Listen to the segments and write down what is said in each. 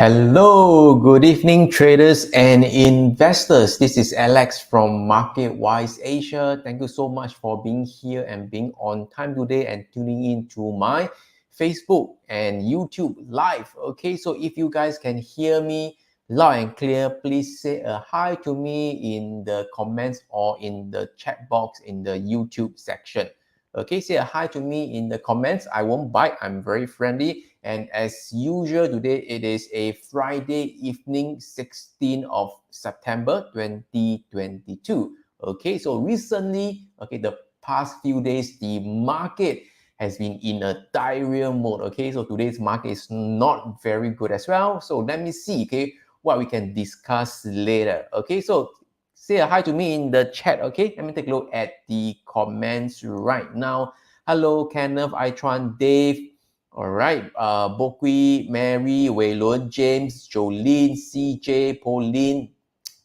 Hello, good evening, traders and investors. This is Alex from MarketWise Asia. Thank you so much for being here and being on time today and tuning in to my Facebook and YouTube live. Okay, so if you guys can hear me loud and clear, please say a hi to me in the comments or in the chat box in the YouTube section. Okay, say a hi to me in the comments. I won't bite. I'm very friendly. And as usual, today it is a Friday evening, 16th of September 2022. Okay, so recently, the past few days, the market has been in a diarrhea mode. Okay, so today's market is not very good as well. So let me see, what we can discuss later. Okay, so say a hi to me in the chat. Okay, let me take a look at the comments right now. Hello, Kenneth, Itron, Dave. All right, Bokwi, Mary, Waylon, James, Jolene, CJ, Pauline,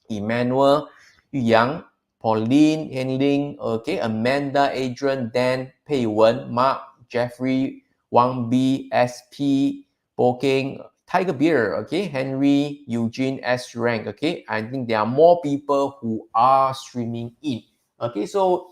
Emmanuel, Yang, Pauline, Henling, okay, Amanda, Adrian, Dan, Pei Wen, Mark, Jeffrey, Wang B, SP, Boking, Tiger Beer, okay, Henry, Eugene, S Rank, okay. I think there are more people who are streaming in. Okay, so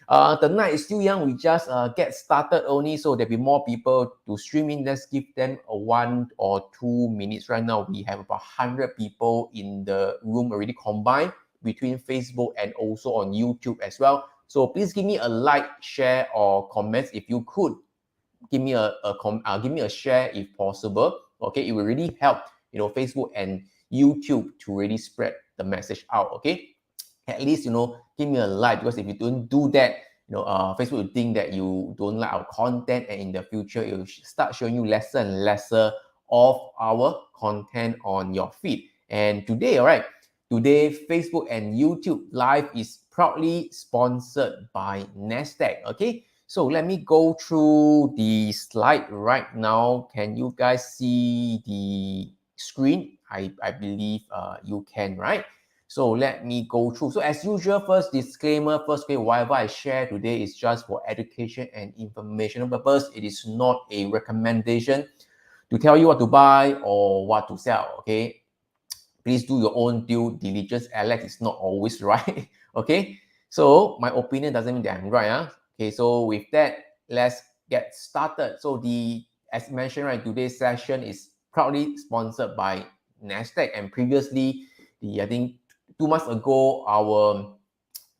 the night is still young. We just get started only, so there'll be more people to stream in. Let's give them a 1 or 2 minutes. Right now, we have about 100 people in the room already combined between Facebook and also on YouTube as well. So please give me a like, share, or comments if you could. Give me a share if possible. Okay, it will really help Facebook and YouTube to really spread the message out. Okay, at least give me a like, because if you don't do that, Facebook will think that you don't like our content, and in the future it will start showing you lesser and lesser of our content on your feed. And today, Facebook and YouTube live is proudly sponsored by Nasdaq. Okay, so let me go through the slide right now. Can you guys see the screen? I believe you can, right? So let me go through. So as usual, first disclaimer, whatever I share today is just for education and informational purpose. It is not a recommendation to tell you what to buy or what to sell, okay? Please do your own due diligence. Alex is not always right, okay? So my opinion doesn't mean that I'm right, huh? Okay, so with that, let's get started. So as mentioned, right, today's session is proudly sponsored by Nasdaq, and previously, I think 2 months ago, our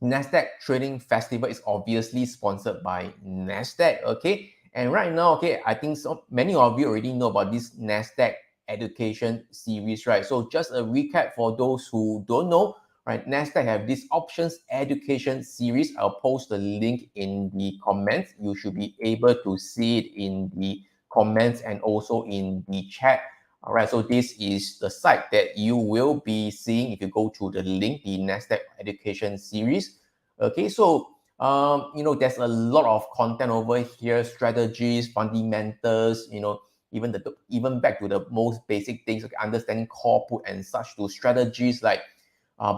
Nasdaq Trading Festival is obviously sponsored by Nasdaq, okay? And right now, okay, I think many of you already know about this Nasdaq education series, right? So just a recap for those who don't know, right? Nasdaq have this options education series. I'll post the link in the comments. You should be able to see it in the comments and also in the chat. All right, so this is the site that you will be seeing if you go to the link, the Nasdaq education series. Okay, so there's a lot of content over here, strategies, fundamentals, even back to the most basic things, like understanding core put and such, to strategies like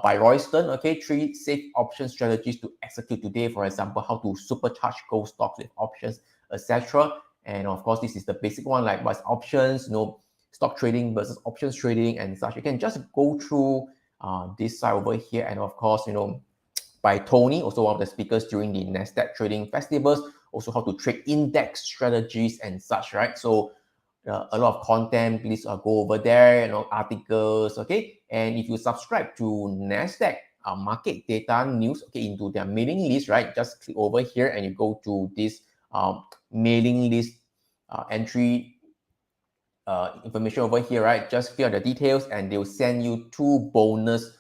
by Royston, okay, 3 safe option strategies to execute today. For example, how to supercharge gold stocks with options, etc. And of course, this is the basic one, like what's options, stock trading versus options trading and such. You can just go through this side over here, and of course, by Tony, also one of the speakers during the Nasdaq trading festivals, also how to trade index strategies and such, right? So a lot of content, please go over there, articles, okay? And if you subscribe to Nasdaq market data news, okay, into their mailing list, right? Just click over here and you go to this mailing list entry information over here, right? Just fill out the details and they'll send you 2 bonus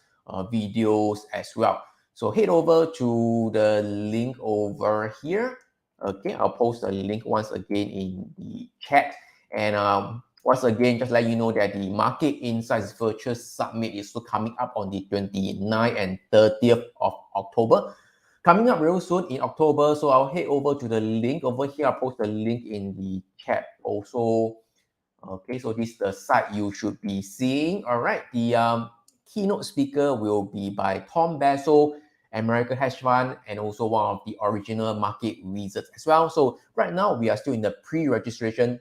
videos as well. So head over to the link over here. Okay, I'll post the link once again in the chat. And once again, just let you know that the Market Insights Virtual Summit is still coming up on the 29th and 30th of October. Coming up real soon in October. So I'll head over to the link over here. I'll post the link in the chat also. Okay, so this is the site you should be seeing. All right, the keynote speaker will be by Tom Basso, American hedge fund, and also one of the original market wizards as well. So right now we are still in the pre-registration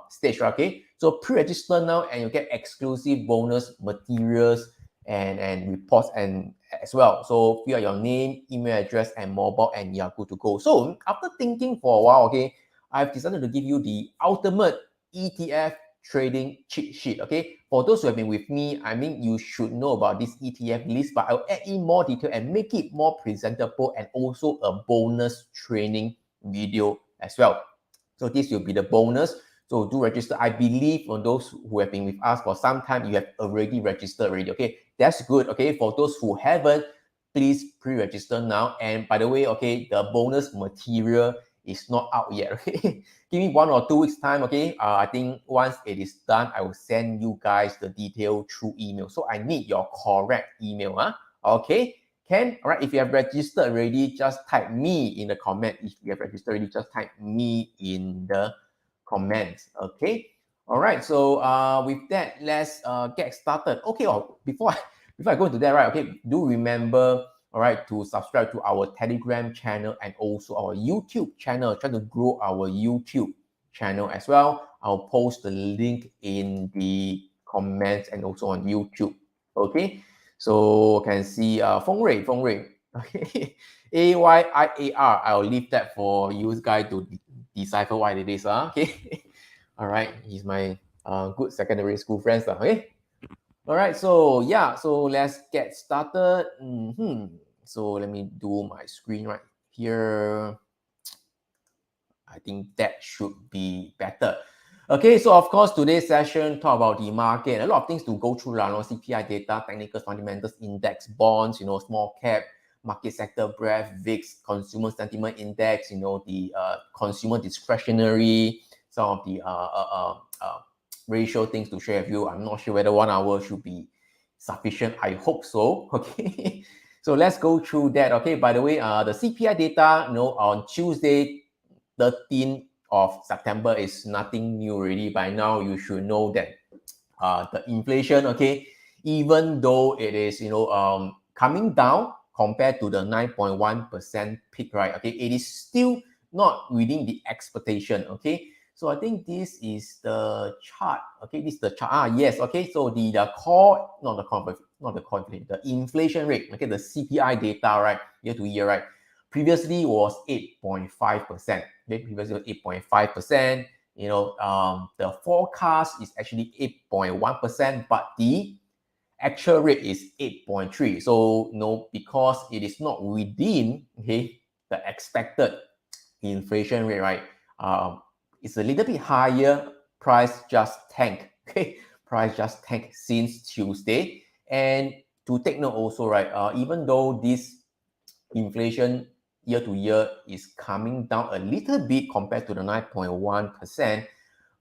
stage, okay? So pre-register now and you get exclusive bonus materials and reports and as well. So fill out your name, email address, and mobile, and you're good to go. So after thinking for a while, okay, I've decided to give you the ultimate ETF trading cheat sheet. Okay, for those who have been with me, I mean, you should know about this ETF list, but I'll add in more detail and make it more presentable and also a bonus training video as well. So this will be the bonus. So do register. I believe for those who have been with us for some time, you have already registered already. Okay, that's good. Okay, for those who haven't, please pre-register now. And by the way, okay, the bonus material is not out yet. Okay, give me 1 or 2 weeks time. Okay, I think once it is done, I will send you guys the detail through email. So I need your correct email. Okay. Can, all right, if you have registered already, just type me in the comment. If you have registered already, just type me in the comments. Okay. All right. So with that, let's get started. Okay. Before I go into that, right? Okay. Do remember, all right, to subscribe to our Telegram channel and also our YouTube channel. Try to grow our YouTube channel as well. I'll post the link in the comments and also on YouTube. Okay. So can see Feng Rui. Okay. AYIAR. I'll leave that for you guys to decipher what it is. Okay. All right. He's my good secondary school friends. Okay. All right. So yeah. So let's get started. So let me do my screen right here. I think that should be better. Okay, so of course, today's session talk about the market. A lot of things to go through, CPI data, technical fundamentals, index, bonds, small cap, market sector breadth, VIX, consumer sentiment index, the consumer discretionary, some of the ratio things to share with you. I'm not sure whether 1 hour should be sufficient. I hope so. Okay, so let's go through that. Okay, by the way, the CPI data, on Tuesday, 13th of September is nothing new already. By now, you should know that the inflation, okay, even though it is, coming down compared to the 9.1% peak, right? Okay, it is still not within the expectation, okay? So I think this is the chart, okay? This is the chart. Yes, okay. So the core, the inflation rate, okay, the CPI data, right, year to year, right? Previously was 8.5%. Okay, previously was 8.5%. The forecast is actually 8.1%, but the actual rate is 8.3. So, because it is not within, okay, the expected inflation rate, right? It's a little bit higher. Price just tanked. Okay, price just tanked since Tuesday. And to take note also, right? Even though this inflation year to year is coming down a little bit compared to the 9.1%,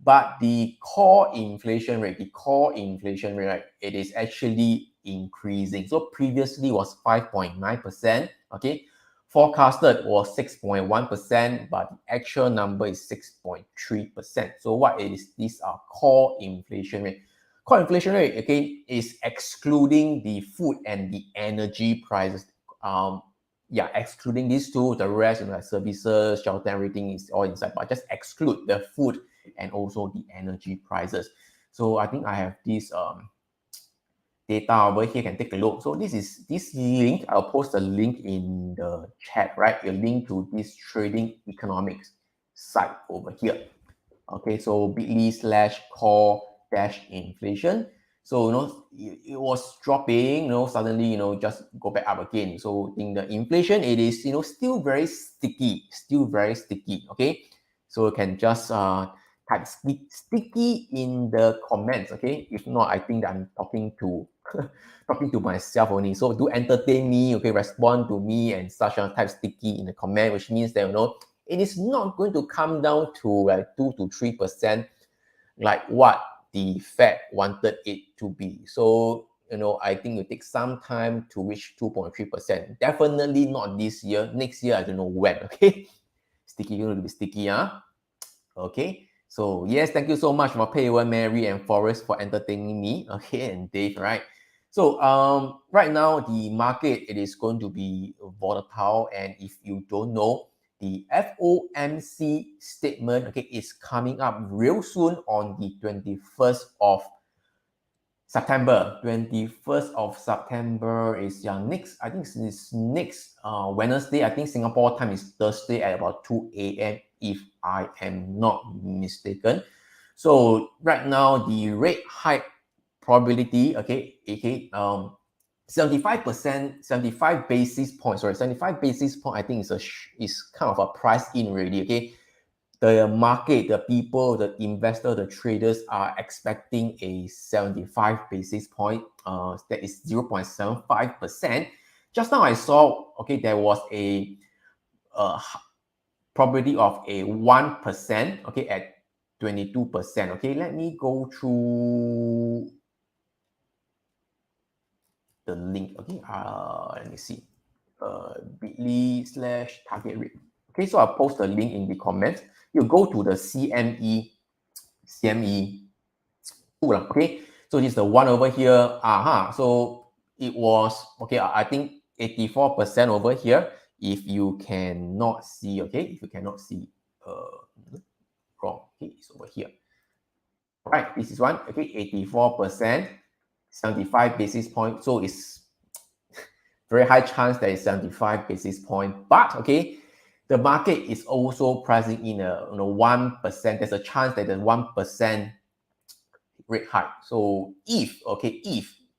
but the core inflation rate, right, it is actually increasing. So previously was 5.9%, okay? Forecasted was 6.1%, but the actual number is 6.3%. So what it is, these are core inflation rate. Core inflation rate, again, is excluding the food and the energy prices. Excluding these two, the rest, like services, shelter, everything is all inside, but just exclude the food and also the energy prices. So I think I have this data over here. Can take a look. So this link. I'll post a link in the chat, right? A link to this trading economics site over here. Okay, so bit.ly/core-inflation. So it was dropping, suddenly just go back up again. So in the inflation, it is still very sticky, okay? So you can just type sticky in the comments, okay? If not, I think that I'm talking to myself only. So do entertain me, okay? Respond to me and such, type sticky in the comment, which means that it is not going to come down to like 2 to 3% like what the Fed wanted it to be. So, I think it takes some time to reach 2.3%. Definitely not this year. Next year, I don't know when, okay? Sticky, going to be sticky, Okay. So, yes, thank you so much for Pei Wen, Mary, and Forrest for entertaining me, okay, and Dave, right? So, right now, the market, it is going to be volatile. And if you don't know, the FOMC statement, okay, is coming up real soon on the 21st of September. 21st of September is next, I think it's next Wednesday. I think Singapore time is Thursday at about 2 a.m. if I am not mistaken. So right now the rate hike probability, okay, 75%, 75 basis points, sorry, 75 basis point, I think is kind of a price in already, okay? The market, the people, the investor, the traders are expecting a 75 basis point, that is 0.75%. Just now I saw, okay, there was a probability of a 1%, okay, at 22%, okay? Let me go through the link, okay? Let me see, bit.ly/target rate. Okay, so I'll post the link in the comments. You go to the CME tool, okay? So this is the one over here. So it was, okay, I think 84% over here. If you cannot see, okay, if you cannot see, wrong, okay, it's over here. All right, this is one, okay, 84%, 75 basis points. So it's very high chance that it's 75 basis point, but okay, the market is also pricing in a 1%. There's a chance that the 1% rate hike. So if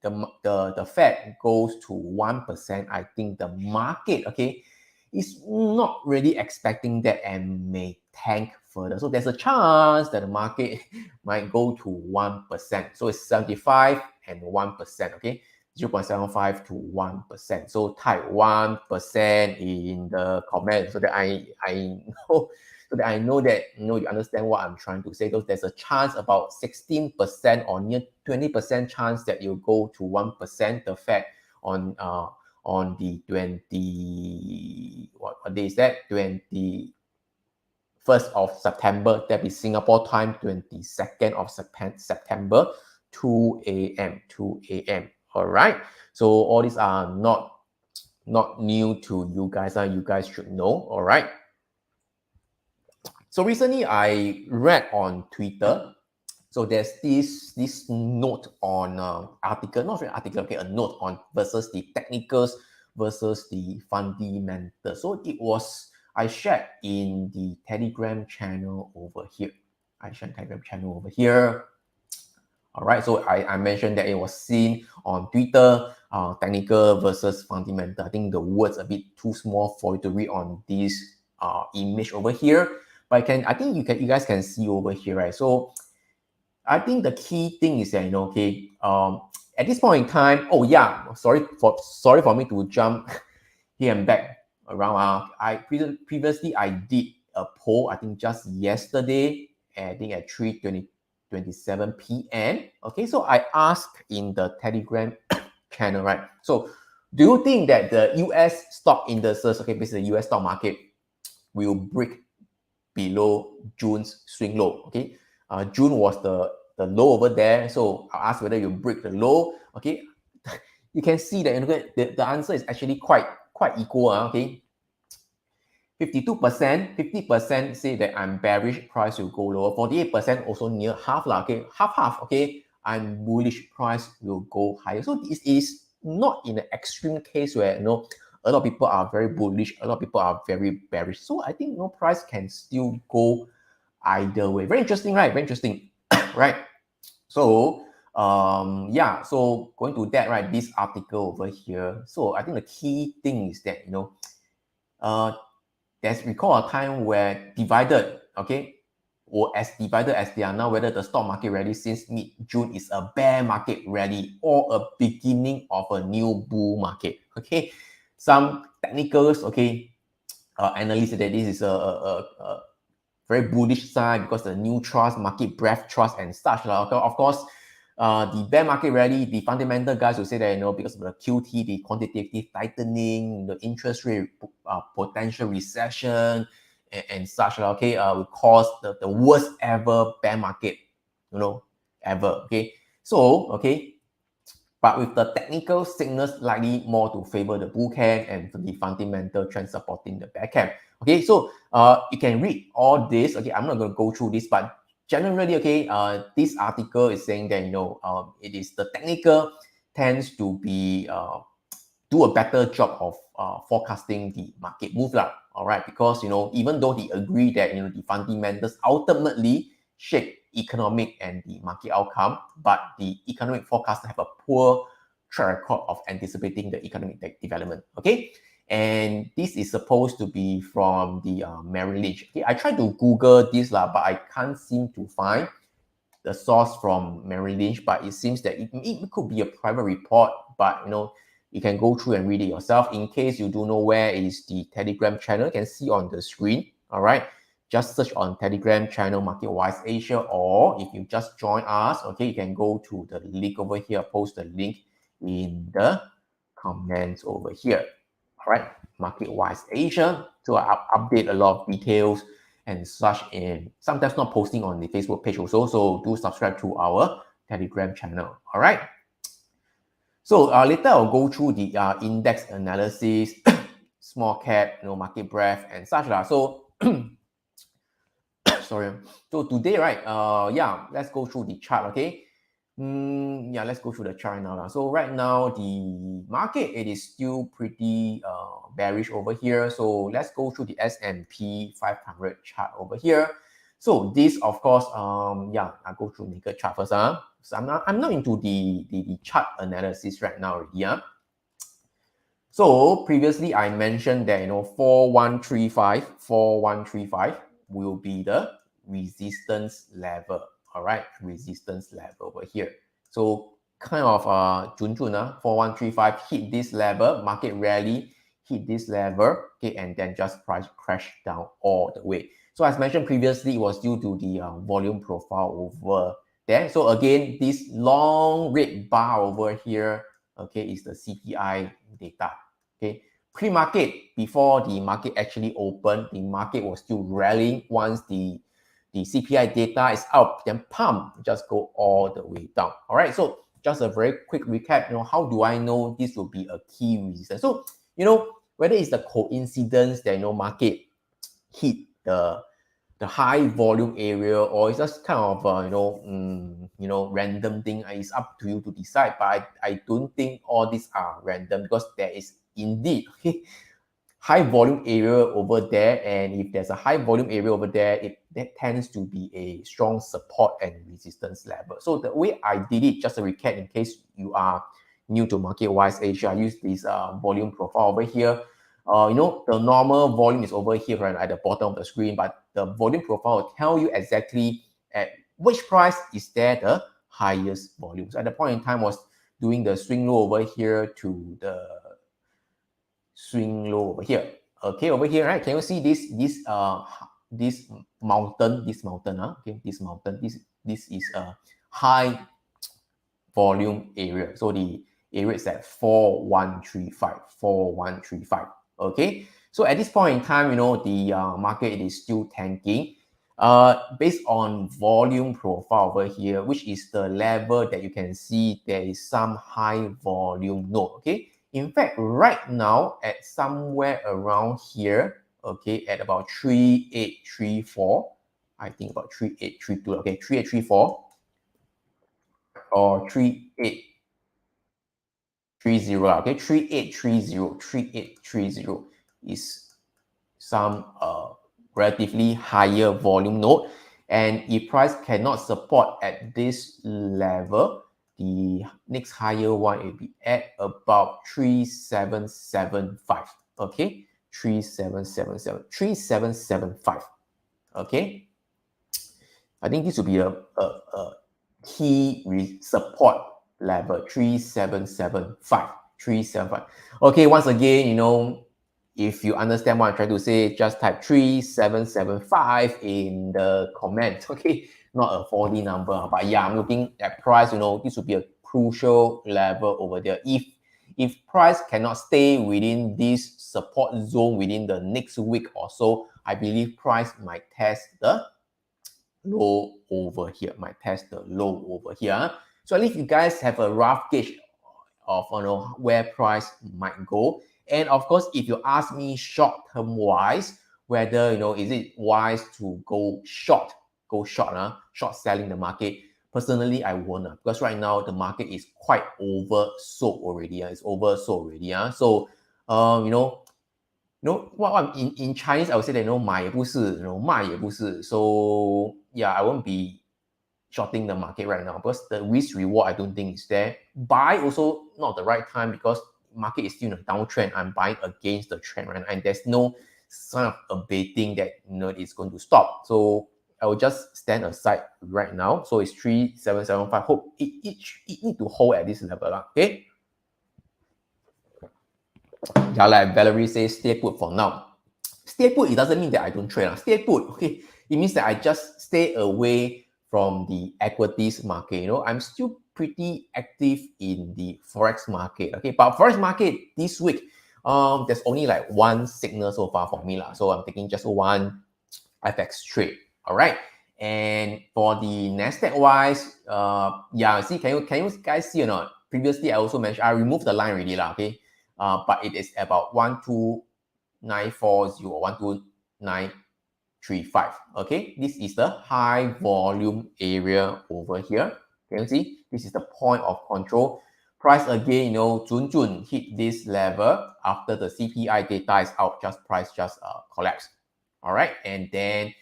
the Fed goes to 1%, I think the market, okay, is not really expecting that and may tank further. So there's a chance that the market might go to 1%. So it's 75 and 1%, okay? 0.75 to 1%. So type 1% in the comments so that I know, so that I know that you understand what I'm trying to say. Because there's a chance about 16% or near 20% chance that you go to 1%. The Fed on the 20, what day is that? 21st of September. That is Singapore time, 22nd of September, 2 a.m. 2 a.m. All right. So all these are not new to you guys. You guys should know. All right. So recently I read on Twitter. So there's this note on article, not really article, okay, a note on versus the technicals versus the fundamentals. So it was, I shared in the Telegram channel over here. All right, so I mentioned that it was seen on Twitter, technical versus fundamental. I think the words a bit too small for you to read on this image over here, but I think you guys can see over here, right? So I think the key thing is that, okay, at this point in time, oh yeah, sorry for me to jump here and back around. I previously I did a poll, I think just yesterday, I think at 3:27 p.m. Okay, so I asked in the Telegram channel, right? So do you think that the US stock indices, okay, basically the US stock market will break below June's swing low? Okay, June was the low over there. So I asked whether you break the low. Okay, you can see that the answer is actually quite equal. Okay, 52%, 50% say that I'm bearish, price will go lower. 48% also near half lah. Okay, half. Okay, I'm bullish, price will go higher. So this is not in an extreme case where a lot of people are very bullish, a lot of people are very bearish. So I think price can still go either way. Very interesting, right? Very interesting, right? So yeah, so going to that, right, this article over here. So I think the key thing is that there's recall a time where divided, okay, or as divided as they are now, whether the stock market rally since mid-June is a bear market rally or a beginning of a new bull market. Okay, some technicals, okay, analysts that this is a very bullish sign because the new trust, market breadth trust and such. Of course, the bear market rally, the fundamental guys will say that, because of the QT, the quantitative tightening, the interest rate, potential recession and such, okay, will cause the worst ever bear market, ever, okay. So, okay, but with the technical signals likely more to favor the bull camp and the fundamental trend supporting the bear camp. Okay, so you can read all this. Okay, I'm not going to go through this, but generally, okay, this article is saying that, it is the technical tends to be do a better job of forecasting the market move lah. All right, because even though he agreed that the fundamentals ultimately shape economic and the market outcome, but the economic forecasters have a poor track record of anticipating the economic development. Okay, and this is supposed to be from the Merrill Lynch. Okay, I tried to Google this lah, but I can't seem to find the source from Merrill Lynch, but it seems that it could be a private report, but you can go through and read it yourself. In case you don't know where is the Telegram channel, you can see on the screen. All right, just search on Telegram channel MarketWise Asia, or if you just join us, okay, you can go to the link over here. Post the link in the comments over here. All right, MarketWise Asia. So I update a lot of details and such, and sometimes not posting on the Facebook page also. So do subscribe to our Telegram channel. All right. So later I'll go through the index analysis, small cap, market breadth and such lah. So sorry. So today, right? Yeah, let's go through the chart. Okay. Yeah, let's go through the chart now. So right now the market, it is still pretty bearish over here. So let's go through the S&P 500 chart over here. So this, of course, yeah, I'll go through naked chart first. So I'm not into the chart analysis right now. Yeah. So previously I mentioned that 4135 will be the resistance level. All right, resistance level over here. So kind of 4135 hit this level, market rally hit this level, okay, and then just price crash down all the way. So as mentioned previously, it was due to the volume profile over there. So again, this long red bar over here, okay, is the CPI data. Okay, pre-market, before the market actually opened, the market was still rallying. Once the CPI data is up, then pump, just go all the way down. All right, so just a very quick recap. How do I know this will be a key resistance? So whether it's the coincidence that market hit the high volume area, or it's just kind of random thing. It's up to you to decide, but I don't think all these are random, because there is indeed high volume area over there, and if there's a high volume area over there, that tends to be a strong support and resistance level. So the way I did it, just a recap in case you are new to MarketWise Asia, I use this volume profile over here. The normal volume is over here, right, at the bottom of the screen, but the volume profile will tell you exactly at which price is there the highest volume. So at the point in time was doing the swing low over here to the swing low over here. Okay, over here, right? Can you see this mountain? Okay, this mountain. This is a high volume area. So the area is at 4135. Okay, so at this point in time, the market is still tanking. Based on volume profile over here, which is the level that you can see there is some high volume node. Okay, in fact, right now at somewhere around here, okay, at about 3834, I think about 3832. Okay, 3834 or 3830. Okay, 3830 is some relatively higher volume node, and if price cannot support at this level, the next higher one will be at about 3775. Okay, 3775. Okay, I think this will be a key support level, 3775. Okay, once again, if you understand what I'm trying to say, just type 3775 in the comment. Okay, not a 4D number, but yeah, I'm looking at price. This would be a crucial level over there. If price cannot stay within this support zone within the next week or so, I believe price might test the low over here. So at least you guys have a rough gauge of where price might go. And of course, if you ask me short-term wise, whether, is it wise to go short, short selling the market. Personally, I won't, because right now the market is quite oversold already. It's oversold already. So, what in Chinese I would say that买也不是卖也不是. So yeah, I won't be shorting the market right now because the risk reward I don't think is there. Buy also not the right time because market is still in a downtrend. I'm buying against the trend right now, and there's no sign of abating that it's going to stop. So I will just stand aside right now. So it's 3775. Hope it need to hold at this level. Okay. Yeah, like Valerie says, stay put for now. Stay put, it doesn't mean that I don't trade. Stay put, okay, it means that I just stay away from the equities market. I'm still pretty active in the forex market. Okay, but forex market this week, there's only like one signal so far for me lah. So I'm taking just one FX trade. All right. And for the Nasdaq wise, yeah, see, can you guys see or not? Previously, I also mentioned I removed the line already lah. Okay, but it is about 12940 or 12935. Okay, this is the high volume area over here. Can you see? This is the point of control. Price again, Jun hit this level after the CPI data is out. Price just collapsed. All right, and then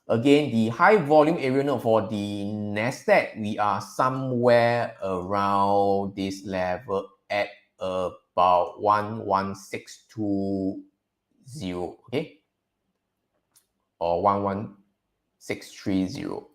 again, the high volume area for the Nasdaq, we are somewhere around this level at about 11620, okay, or 11630,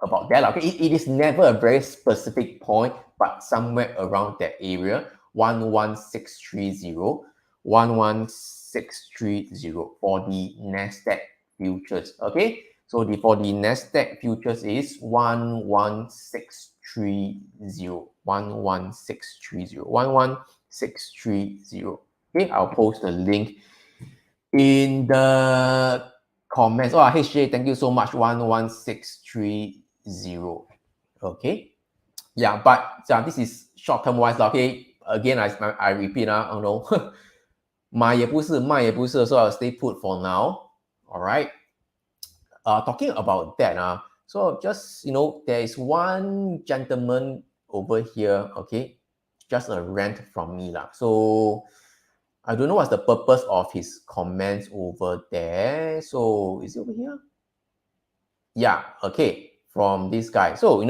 about that. Okay, it is never a very specific point, but somewhere around that area, 11630, 11630 for the Nasdaq futures. Okay, so for the Nasdaq futures is 11630, 11630, 11630. Okay, I'll post the link in the comments. Oh, HJ, thank you so much. 11630. Okay. Yeah, but this is short-term wise. Okay. Again, I repeat, no. 买也不是，卖也不是, so I'll stay put for now. All right. Talking about that, so just, there is one gentleman over here, okay, just a rant from me. So I don't know what's the purpose of his comments over there. So is it over here? Yeah, okay, from this guy. So,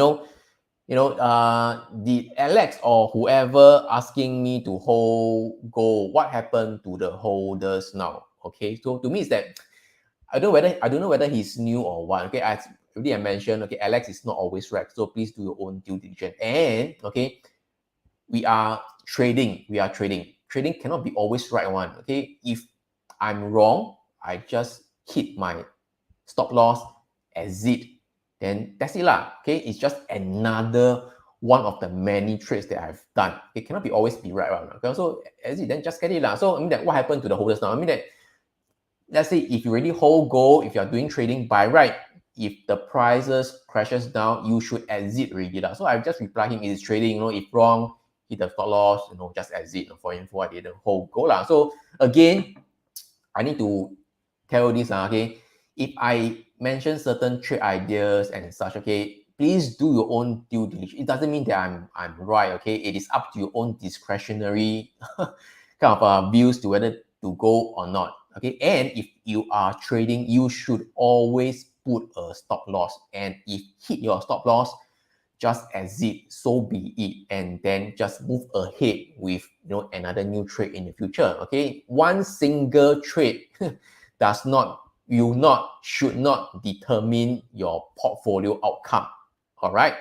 the Alex or whoever asking me to hold gold, what happened to the holders now? Okay, so to me is that I don't know whether he's new or what. Okay, as already I mentioned, okay, Alex is not always right. So please do your own due diligence. And okay, we are trading. Trading cannot be always right one. Okay, if I'm wrong, I just hit my stop loss, exit, then that's it lah. Okay, it's just another one of the many trades that I've done. It cannot be always be right one. Okay, so exit, then just get it lah. So I mean that what happened to the holders now? I mean that, let's say if you already hold gold, if you're doing trading by right, if the prices crashes down, you should exit already lah. So I just reply him, is trading, if wrong, hit the stop loss, just exit. For info, I didn't hold gold lah. So again, I need to tell this, okay, if I mention certain trade ideas and such, okay, please do your own due diligence. It doesn't mean that I'm right, okay? It is up to your own discretionary kind of views to whether to go or not, okay? And if you are trading, you should always put a stop loss. And if hit your stop loss, just exit, so be it, and then just move ahead with another new trade in the future. Okay, one single trade should not determine your portfolio outcome. All right,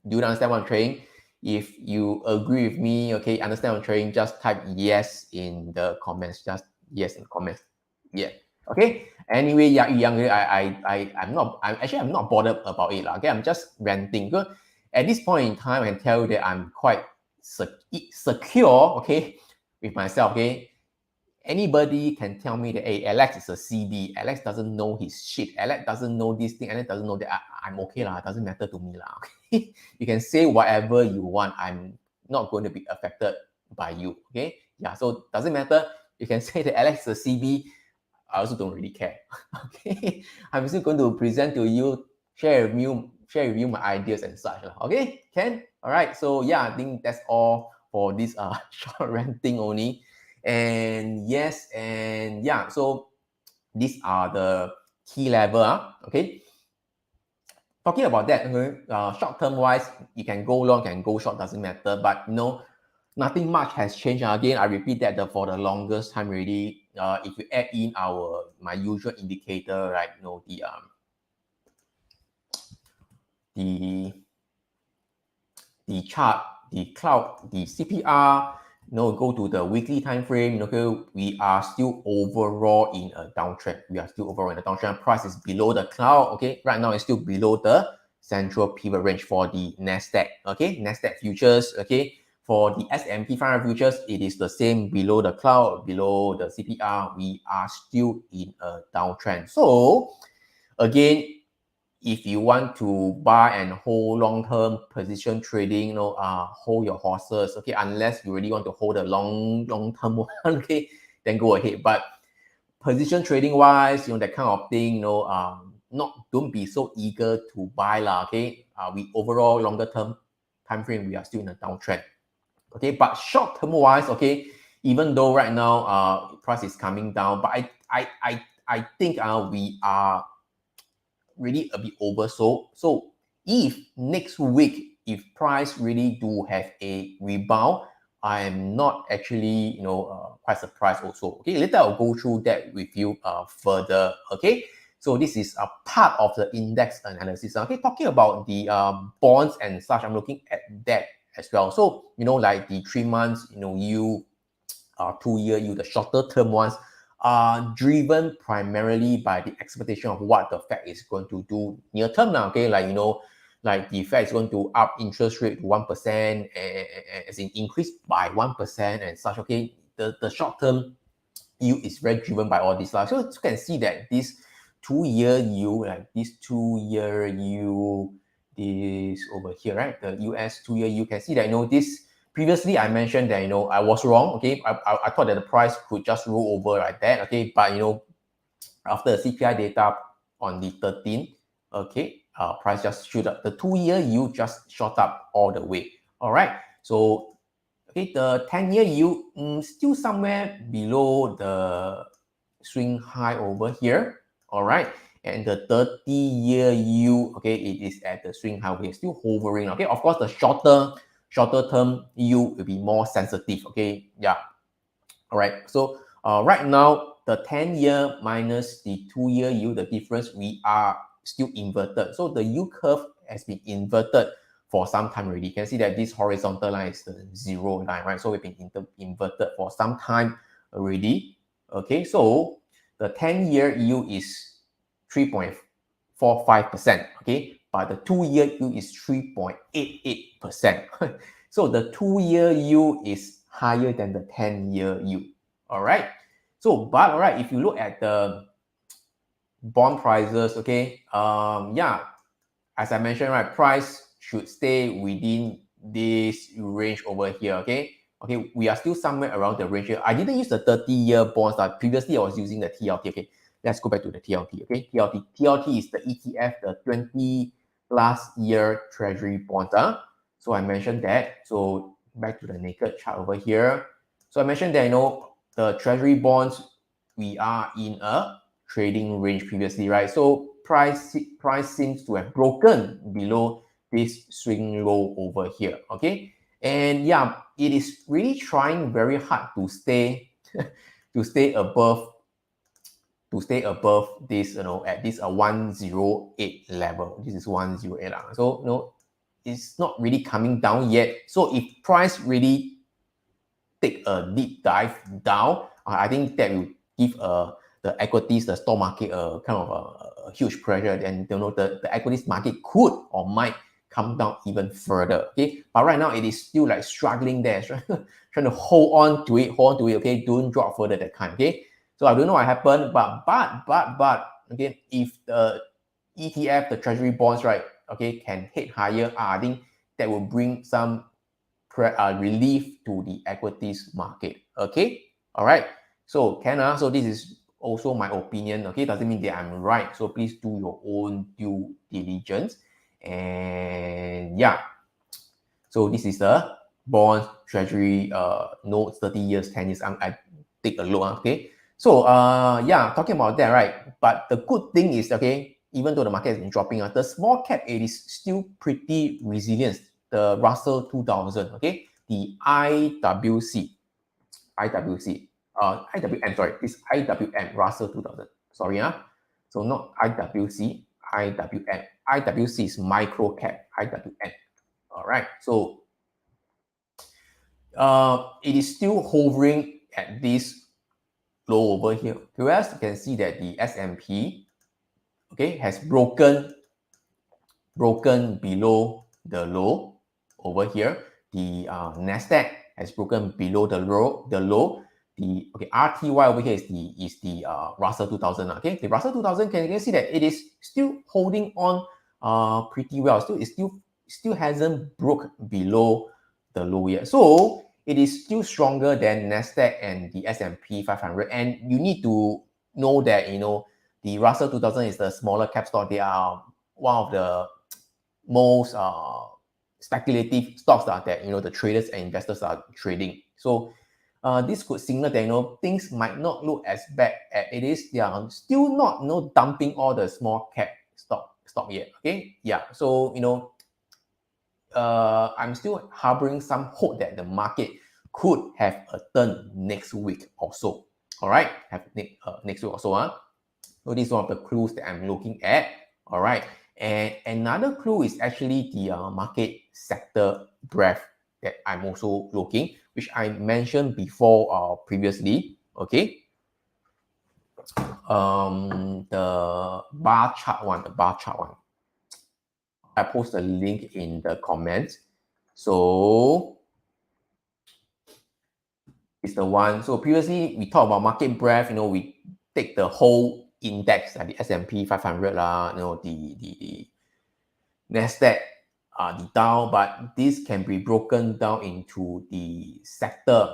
do you understand what I'm saying? If you agree with me, okay, understand what I'm saying, just type yes in the comments. Just yes in the comments. Yeah. Okay. Anyway, yeah, I'm not bothered about it. Okay, I'm just ranting. Because at this point in time, I can tell you that I'm quite secure, okay, with myself. Okay, anybody can tell me that, hey, Alex is a CD. Alex doesn't know his shit. Alex doesn't know this thing. Alex doesn't know that. I'm okay lah. It doesn't matter to me lah. Okay, you can say whatever you want. I'm not going to be affected by you. Okay, yeah. So doesn't matter. You can say that Alex is a CB. I also don't really care. Okay, I'm still going to present to you, share with you my ideas and such. Okay, Ken? All right. So yeah, I think that's all for this short ranting only. And yes, and yeah, so these are the key level. Okay. Talking about that, okay, short term wise, you can go long, can go short, doesn't matter. But nothing much has changed. Again, I repeat that for the longest time already. If you add in my usual indicator, right? The the chart, the cloud, the CPR, go to the weekly time frame. Okay, we are still overall in a downtrend. We are still overall in a downtrend. Price is below the cloud. Okay, right now it's still below the central pivot range for the Nasdaq. Okay, Nasdaq futures. Okay, for the S&P 500 futures, it is the same, below the cloud, below the CPR. We are still in a downtrend. So again, if you want to buy and hold long-term position trading, hold your horses, okay, unless you really want to hold a long-term one, okay, then go ahead. But position trading wise, that kind of thing, don't be so eager to buy, okay. We overall longer term time frame, we are still in a downtrend, okay. But short term wise, okay, even though right now price is coming down, but I think we are really a bit oversold. So if next week, if price really do have a rebound, I am not actually, quite surprised also. Okay, later I'll go through that with you further. Okay, so this is a part of the index analysis. Okay, talking about the bonds and such, I'm looking at that as well. So, like the 3 months, you 2-year, the shorter term ones, are driven primarily by the expectation of what the Fed is going to do near term now. Okay, like the Fed is going to up interest rate to 1%, as in increase by 1% and such. Okay, the short term yield is very driven by all this. So you can see that this 2-year yield, like this 2-year yield, this over here, right? The US 2-year yield, you can see that, this previously I mentioned that, I was wrong. Okay, I thought that the price could just roll over like that. Okay, but after the CPI data on the 13th, okay, price just shoot up. The 2-year yield just shot up all the way. All right, so okay, the 10-year yield still somewhere below the swing high over here. All right, and the 30-year yield, okay, it is at the swing high. We're still hovering. Okay, of course, the shorter term yield will be more sensitive. Okay, yeah. All right, so right now the 10-year minus the 2-year yield, the difference, we are still inverted. So the yield curve has been inverted for some time already. You can see that this horizontal line is the 0 line, right? So we've been inverted for some time already. Okay, so the 10-year yield is 3.45%, okay, but the 2-year yield is 3.88%. So the 2-year yield is higher than the 10-year yield. All right. So, but all right, if you look at the bond prices, okay, yeah, as I mentioned, right, price should stay within this range over here. Okay, we are still somewhere around the range here. I didn't use the 30-year bonds. Previously I was using the TLT. Okay, let's go back to the TLT. Okay, TLT is the ETF, the 20 plus year treasury bonds. So I mentioned that. So back to the naked chart over here. So I mentioned that, the treasury bonds, we are in a trading range previously, right? So price seems to have broken below this swing low over here. Okay, and yeah, it is really trying very hard to stay to stay above this, at this 108 level. This is 108. So it's not really coming down yet. So if price really take a deep dive down, I think that will give the equities, the stock market, kind of a huge pressure. And the equities market could or might come down even further. Okay, but right now it is still like struggling there, trying to hold on to it. Okay, don't drop further that kind. Okay, so I don't know what happened, but okay, if the ETF, the treasury bonds, right, okay, can hit higher, I think that will bring some relief to the equities market. Okay, all right. So so this is also my opinion, okay? Doesn't mean that I'm right. So please do your own due diligence. And yeah, so this is the bond treasury notes, 30 years, 10 years. I take a look, okay? So yeah, talking about that, right? But the good thing is, okay, even though the market has been dropping, the small cap, it is still pretty resilient. The Russell 2000, okay? The IWC, IWM, sorry, this IWM, Russell 2000. Sorry, so not IWC, IWM. IWC is micro cap, IWM. All right, so it is still hovering at this low over here. Whereas you can see that the S&P, okay, has broken below the low over here. The Nasdaq has broken below the low. The RTY over here is the Russell 2000. Okay, the Russell 2000 can you see that it is still holding on pretty well. It still hasn't broke below the low yet. So it is still stronger than Nasdaq and the S&P 500. And you need to know that the Russell 2000 is the smaller cap stock. They are one of the most speculative stocks that the traders and investors are trading. So this could signal that things might not look as bad as it is. They are still not dumping all the small cap stock yet. Okay, yeah. So I'm still harboring some hope that the market could have a turn next week or so. All right, next week or so. So this is one of the clues that I'm looking at. All right. And another clue is actually the market sector breadth that I'm also looking, which I mentioned before previously. Okay. The bar chart one. I post a link in the comments. So it's the one. So previously we talked about market breadth. We take the whole index, like the S&P 500 the Nasdaq, the Dow, but this can be broken down into the sector.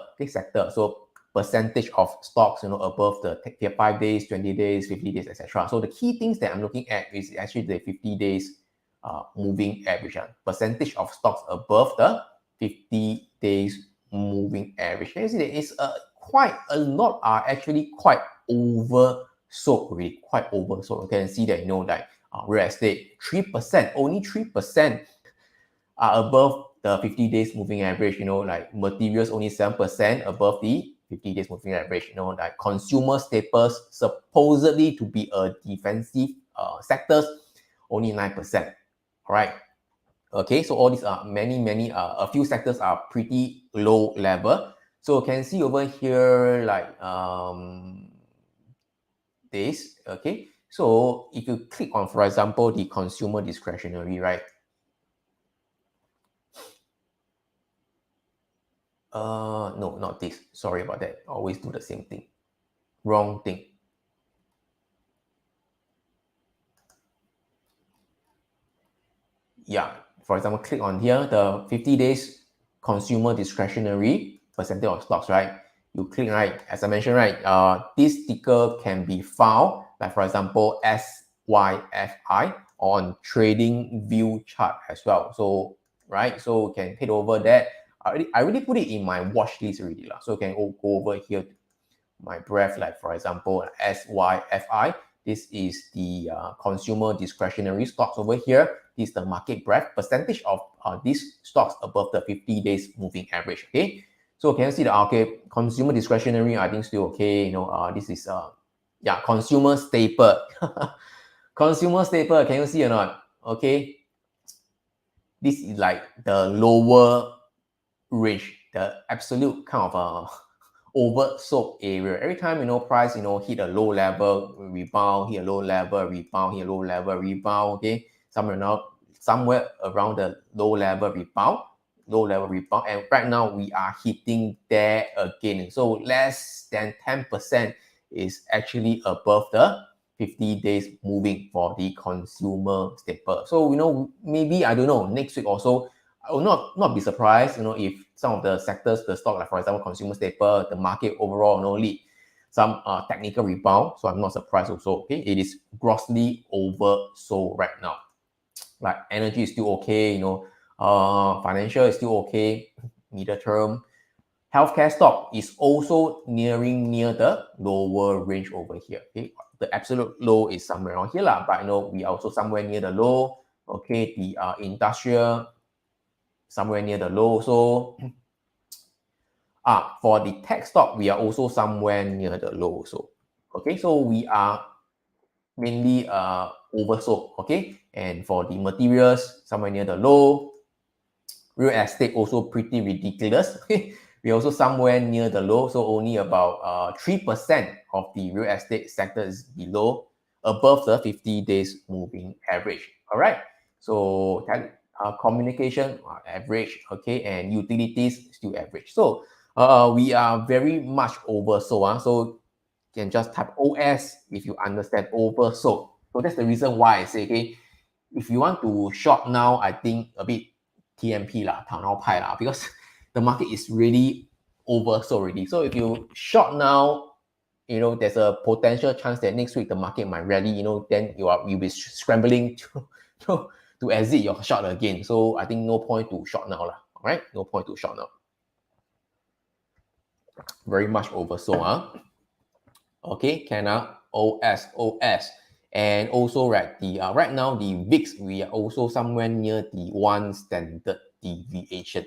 So percentage of stocks, above the 5 days, 20 days, 50 days, etc. So the key things that I'm looking at is actually the 50 days moving average. Percentage of stocks above the 50 days moving average. You see that it's quite a lot are actually quite oversold already, You can see that, like real estate, 3%, only 3% are above the 50 days moving average, like materials only 7% above the 50 days moving average, like consumer staples supposedly to be a defensive sectors, only 9%. All right. Okay, so all these are many, a few sectors are pretty low level. So you can see over here, like this, okay. So if you click on, for example, the consumer discretionary, right? No, not this. Sorry about that. Always do the same thing. Wrong thing. Yeah, for example, click on here, the 50 days consumer discretionary percentage of stocks, right? You click, right? As I mentioned, right? This sticker can be found, like for example, SYFI on Trading View chart as well. So, right? So you can head over that. I already put it in my watch list already. So you can go over here, my breath, like for example, SYFI. This is the consumer discretionary stocks over here. This is the market breadth percentage of these stocks above the 50 days moving average. Okay, so can you see the okay consumer discretionary? I think still okay. This is yeah, consumer staple. Consumer staple. Can you see or not? Okay, this is like the lower range, the absolute kind of oversold area. Every time price hit a low level, rebound, hit a low level, rebound, hit a low level, rebound. Okay, somewhere around the low level rebound, and right now we are hitting there again. So less than 10% is actually above the 50 days moving for the consumer staple. So maybe I don't know, next week or so I will not be surprised, if some of the sectors, the stock, like for example, consumer staple, the market overall, lead some technical rebound, so I'm not surprised also. Okay, it is grossly oversold right now. Like energy is still okay, financial is still okay, middle term. Healthcare stock is also near the lower range over here. Okay, the absolute low is somewhere around here lah, but we are also somewhere near the low. Okay, the industrial somewhere near the low. So for the tech stock, we are also somewhere near the low. So okay, so we are mainly oversold. Okay, and for the materials, somewhere near the low. Real estate also pretty ridiculous. We're also somewhere near the low, so only about 3% of the real estate sector is above the 50 days moving average. All right, so communication average, okay, and utilities still average. So we are very much oversold. So you can just type OS if you understand oversold. So that's the reason why I say, okay, if you want to short now, I think a bit TMP lah, 头脑派 lah, because the market is really oversold already. So if you short now, there's a potential chance that next week the market might rally, then you'll be scrambling to exit your short again. So I think no point to short now lah. All right, no point to short now. Very much oversold. Okay, Canada, OS. And also, right, right now, the VIX, we are also somewhere near the 1 standard deviation.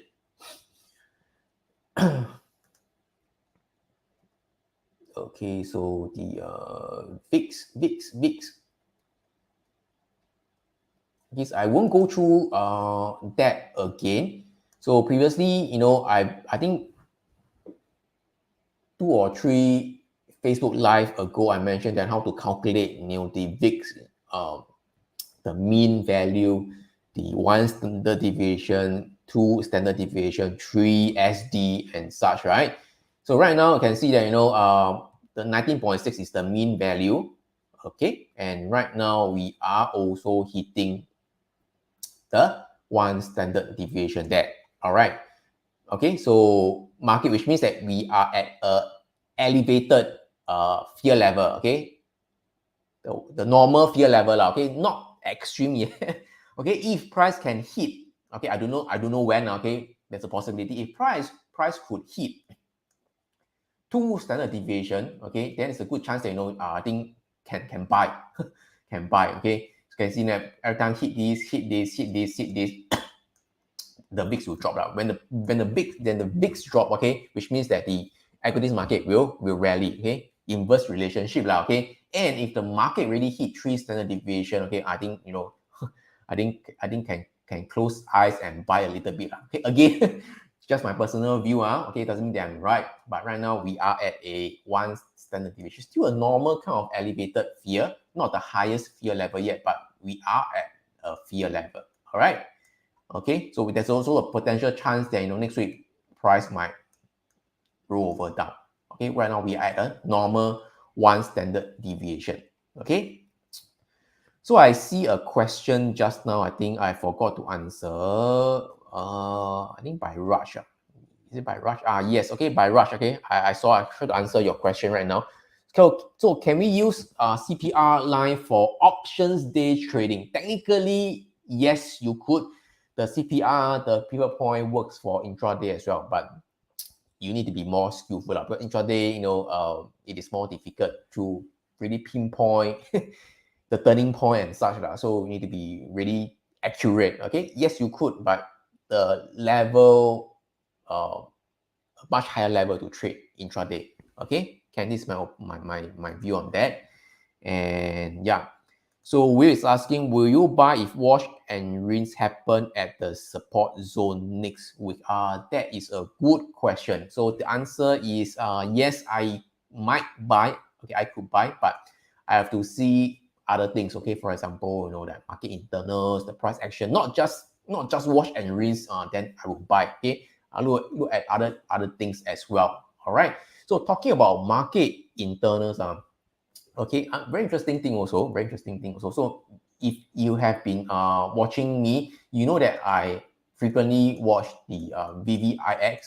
Okay, so the VIX. Yes, I won't go through that again. So previously, I think 2 or 3 Facebook Live ago, I mentioned that how to calculate, the VIX, the mean value, the 1 standard deviation, 2 standard deviation, 3 SD, and such, right? So right now, you can see that, the 19.6 is the mean value, okay? And right now, we are also hitting the 1 standard deviation there, all right? Okay, so market, which means that we are at a elevated fear level, okay? The normal fear level, okay, not extreme yet. Okay, if price can hit, okay, I don't know when, okay, there's a possibility. If price could hit 2 standard deviation, okay, then it's a good chance that, I think can buy, can buy, okay? So you can see that every time hit this, the VIX will drop. When the VIX drop, okay, which means that the equities market will rally, okay? Inverse relationship, okay? And if the market really hit 3 standard deviation, okay, I think, I think can close eyes and buy a little bit. Okay, again, just my personal view. Okay, doesn't mean that I'm right, but right now we are at a 1 standard deviation, still a normal kind of elevated fear, not the highest fear level yet, but we are at a fear level. All right. Okay, so there's also a potential chance that next week price might roll over down. Okay, right now we are at a normal 1 standard deviation. Okay, so I see a question just now. I think I forgot to answer. I think by Raj. Is it by Raj? Yes. Okay, by Raj. Okay, I try to answer your question right now. So can we use CPR line for options day trading? Technically, yes, you could. The CPR, the pivot point, works for intraday as well, but you need to be more skillful. But intraday, it is more difficult to really pinpoint the turning point and such. So you need to be really accurate. Okay, yes, you could, but the level, a much higher level to trade intraday. Okay, this is my view on that. And yeah. So Will is asking, will you buy if wash and rinse happen at the support zone next week? That is a good question. So the answer is yes, I might buy. Okay, I could buy, but I have to see other things. Okay, for example, that market internals, the price action, not just wash and rinse. Then I will buy. Okay, I look at other things as well. All right. So talking about market internals, okay, very interesting thing also. So if you have been watching me, you know that I frequently watch the VVIX,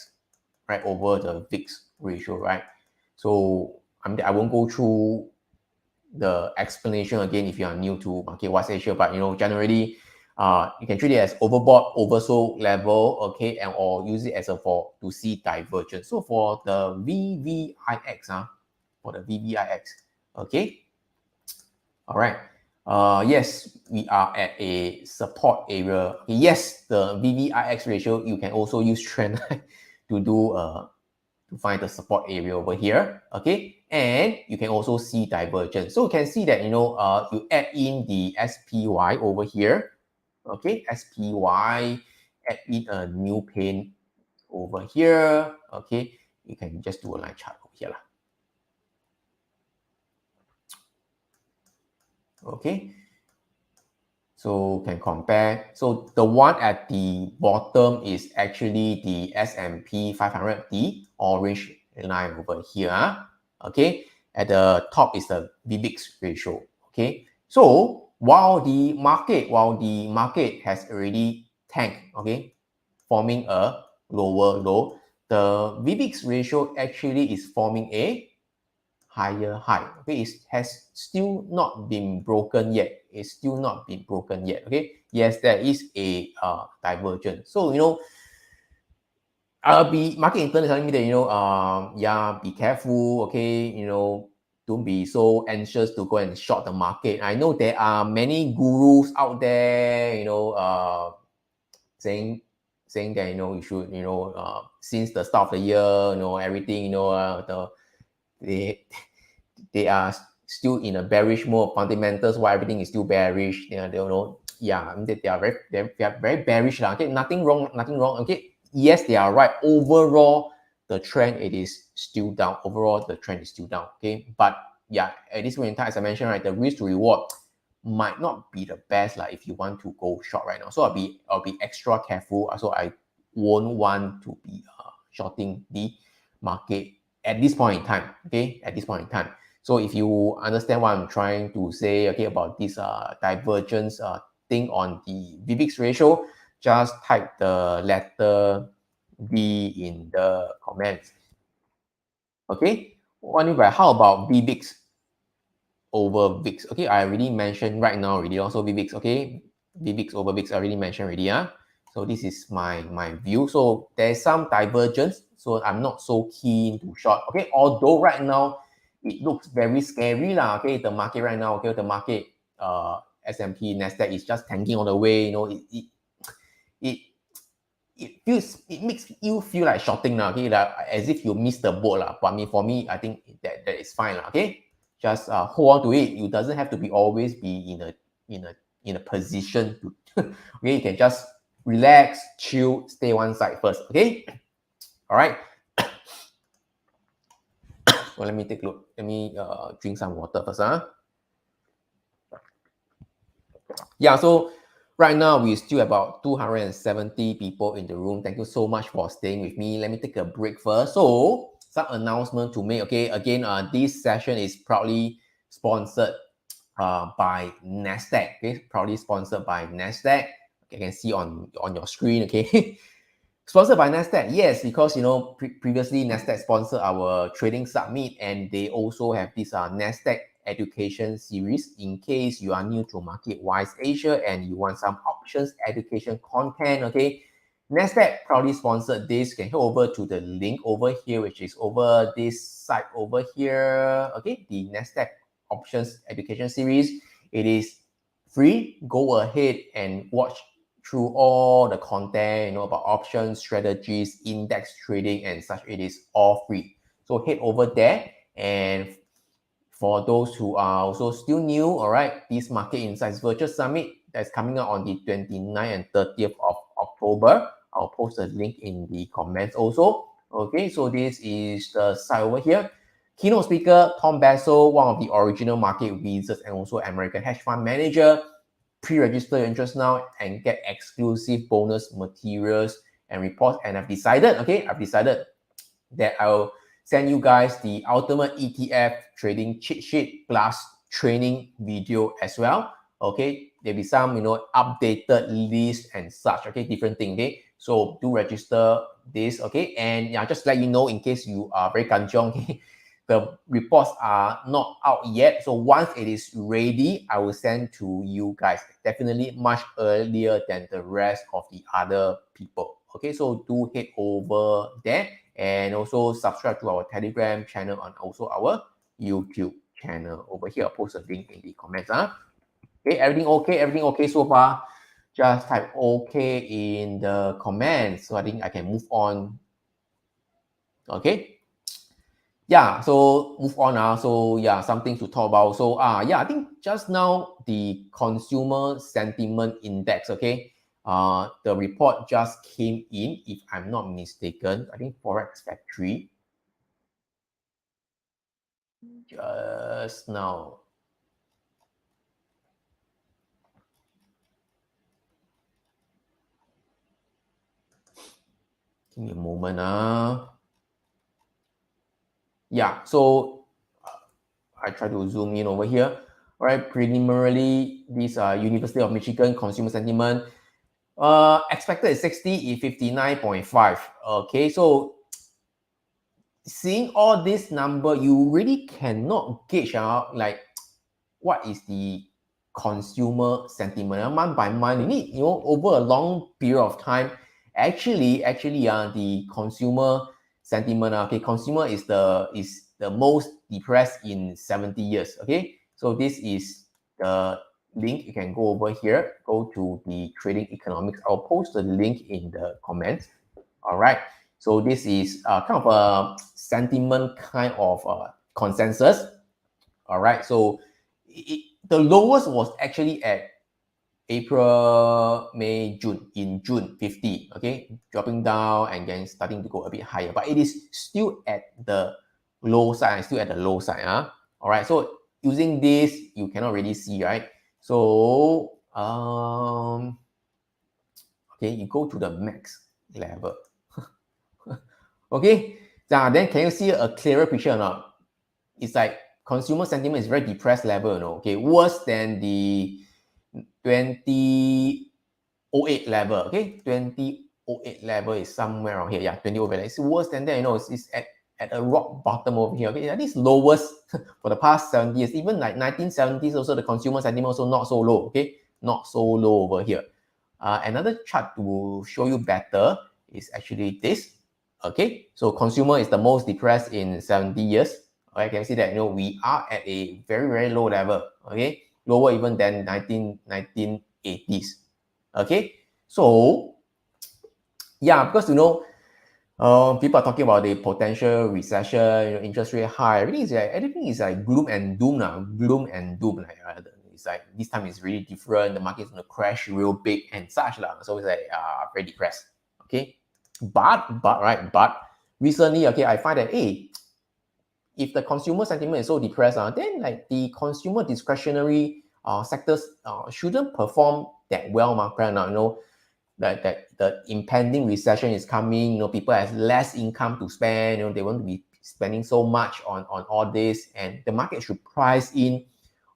right, over the VIX ratio, right? So I won't go through the explanation again if you are new to market-wise Asia, but generally, you can treat it as overbought, oversold level, okay, and or use it as a to see divergence. So for the VVIX, for the VVIX, okay, all right. Yes, we are at a support area. Okay, yes, the VVIX ratio, you can also use trend to do to find the support area over here, okay? And you can also see divergence. So you can see that, you add in the SPY over here, okay? SPY, add in a new pane over here, okay? You can just do a line chart over here, okay? So can compare. So the one at the bottom is actually the S&P 500, the orange line over here. Okay. At the top is the VVIX ratio. Okay. So while the market has already tanked, okay, forming a lower low, the VVIX ratio actually is forming a higher high. Okay, it has still not been broken yet. It's still not been broken yet. Okay, yes, there is a divergence. So be market intern telling me that yeah, be careful. Okay, don't be so anxious to go and short the market. I know there are many gurus out there. Saying that you should since the start of the year everything they they are still in a bearish mode. Fundamentals, why everything is still bearish. They don't know. Yeah, they are very bearish. Okay, nothing wrong. Okay, yes, they are right. Overall, the trend it is still down. Overall, the trend is still down. Okay, but yeah, at this point in time, as I mentioned, right, the risk to reward might not be the best if you want to go short right now. So I'll be extra careful. So I won't want to be shorting the market at this point in time. Okay, at this point in time. So if you understand what I'm trying to say, okay, about this divergence thing on the VVIX ratio, just type the letter V in the comments. Okay. How about VVIX over VIX? Okay, I already mentioned right now already. Also VVIX. Okay, VVIX over VIX I already mentioned already. So this is my view. So there's some divergence. So I'm not so keen to short. Okay, although right now it looks very scary okay, the market right now. Okay, the market S&P Nasdaq is just tanking all the way. It it makes you feel like shorting now. Okay, as if you missed the boat But for me, I think that is fine Okay, just hold on to it. You doesn't have to always be in a position to. Okay, you can just relax, chill, stay one side first. Okay, all right. Well, let me take a look. Let me drink some water first. Yeah, so right now we still about 270 people in the room. Thank you so much for staying with me. Let me take a break first. So some announcement to make. Okay, again, this session is proudly sponsored by Nasdaq. Okay, proudly sponsored by Nasdaq. Okay, you can see on your screen. Okay. Sponsored by Nasdaq, yes, because previously Nasdaq sponsored our trading summit, and they also have this Nasdaq education series. In case you are new to MarketWise Asia and you want some options education content, okay, Nasdaq proudly sponsored this. You can head over to the link over here, which is over this site over here. Okay, the Nasdaq options education series. It is free. Go ahead and watch through all the content, about options, strategies, index trading, and such. It is all free. So head over there. And for those who are also still new, all right, this Market Insights Virtual Summit that's coming out on the 29th and 30th of October. I'll post a link in the comments also. Okay, so this is the site over here. Keynote speaker, Tom Basso, one of the original market wizards and also American hedge fund manager. Pre-register your interest now and get exclusive bonus materials and reports. And I've decided that I'll send you guys the ultimate ETF trading cheat sheet plus training video as well. Okay, there'll be some updated list and such. Okay, different thing. Okay, so do register this. Okay, and yeah, just let you know in case you are very kanchiong. Okay, the reports are not out yet. So once it is ready, I will send to you guys, definitely much earlier than the rest of the other people. Okay, so do head over there and also subscribe to our Telegram channel and also our YouTube channel over here. I'll post a link in the comments. Okay, everything okay? Everything okay so far? Just type okay in the comments so I think I can move on. Okay. Yeah, so move on now. So yeah, something to talk about. So yeah, I think just now the consumer sentiment index, okay, the report just came in, if I'm not mistaken. I think Forex Factory just now. Give me a moment. Yeah, so I try to zoom in over here. All right, preliminarily, this University of Michigan consumer sentiment expected is 60 is 59.5. Okay, so seeing all this number, you really cannot gauge like what is the consumer sentiment month by month. You need, over a long period of time. Actually, the consumer sentiment, okay, consumer is the most depressed in 70 years. Okay, so this is the link. You can go over here, go to the trading economics. I'll post the link in the comments. All right. So this is kind of a sentiment kind of consensus. All right. So the lowest was actually at April, May, June. In June, 50. Okay, dropping down and then starting to go a bit higher, but it is still at the low side. Still at the low side. All right. So using this, you cannot really see, right? So okay, you go to the max level. Okay, then can you see a clearer picture or not? It's like consumer sentiment is very depressed level, okay, worse than the 2008 level. Okay, 2008 level is somewhere around here. Yeah, 2008 it's worse than that. It's at a rock bottom over here. Okay, that is lowest for the past 70 years. Even like 1970s, also the consumer sentiment also not so low. Okay, not so low over here. Another chart to show you better is actually this. Okay, so consumer is the most depressed in 70 years. Okay, you can see that we are at a very low level. Okay, lower even than 1980s. Okay, so yeah, because people are talking about the potential recession, interest rate high. Everything is like gloom and doom now. Gloom and doom. It's like this time is really different. The market is going to crash real big and such lah. So it's like very depressed. Okay, but recently, okay, I find that if the consumer sentiment is so depressed, then like the consumer discretionary sectors shouldn't perform that well, now. That the impending recession is coming. People have less income to spend. They want to be spending so much on all this, and the market should price in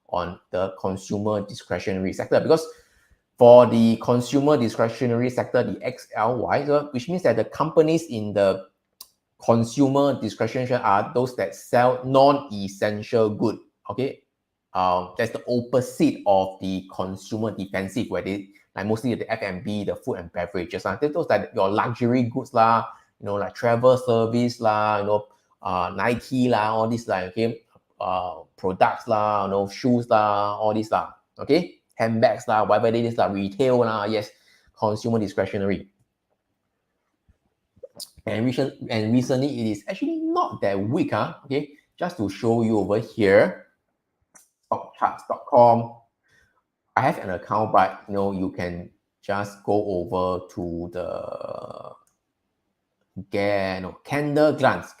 on the consumer discretionary sector, because for the consumer discretionary sector, the XLY, which means that the companies in the consumer discretionary are those that sell non-essential good. Okay, that's the opposite of the consumer defensive, where they like mostly the F&B, the food and beverages. Those like your luxury goods lah, like travel service lah, Nike lah, all these like okay, products lah, shoes lah, all these lah, okay, handbags lah, whatever it is lah, retail lah, yes, consumer discretionary. And recently, it is actually not that weak. Okay, just to show you over here, stockcharts.com. I have an account, but you can just go over to the candle glance.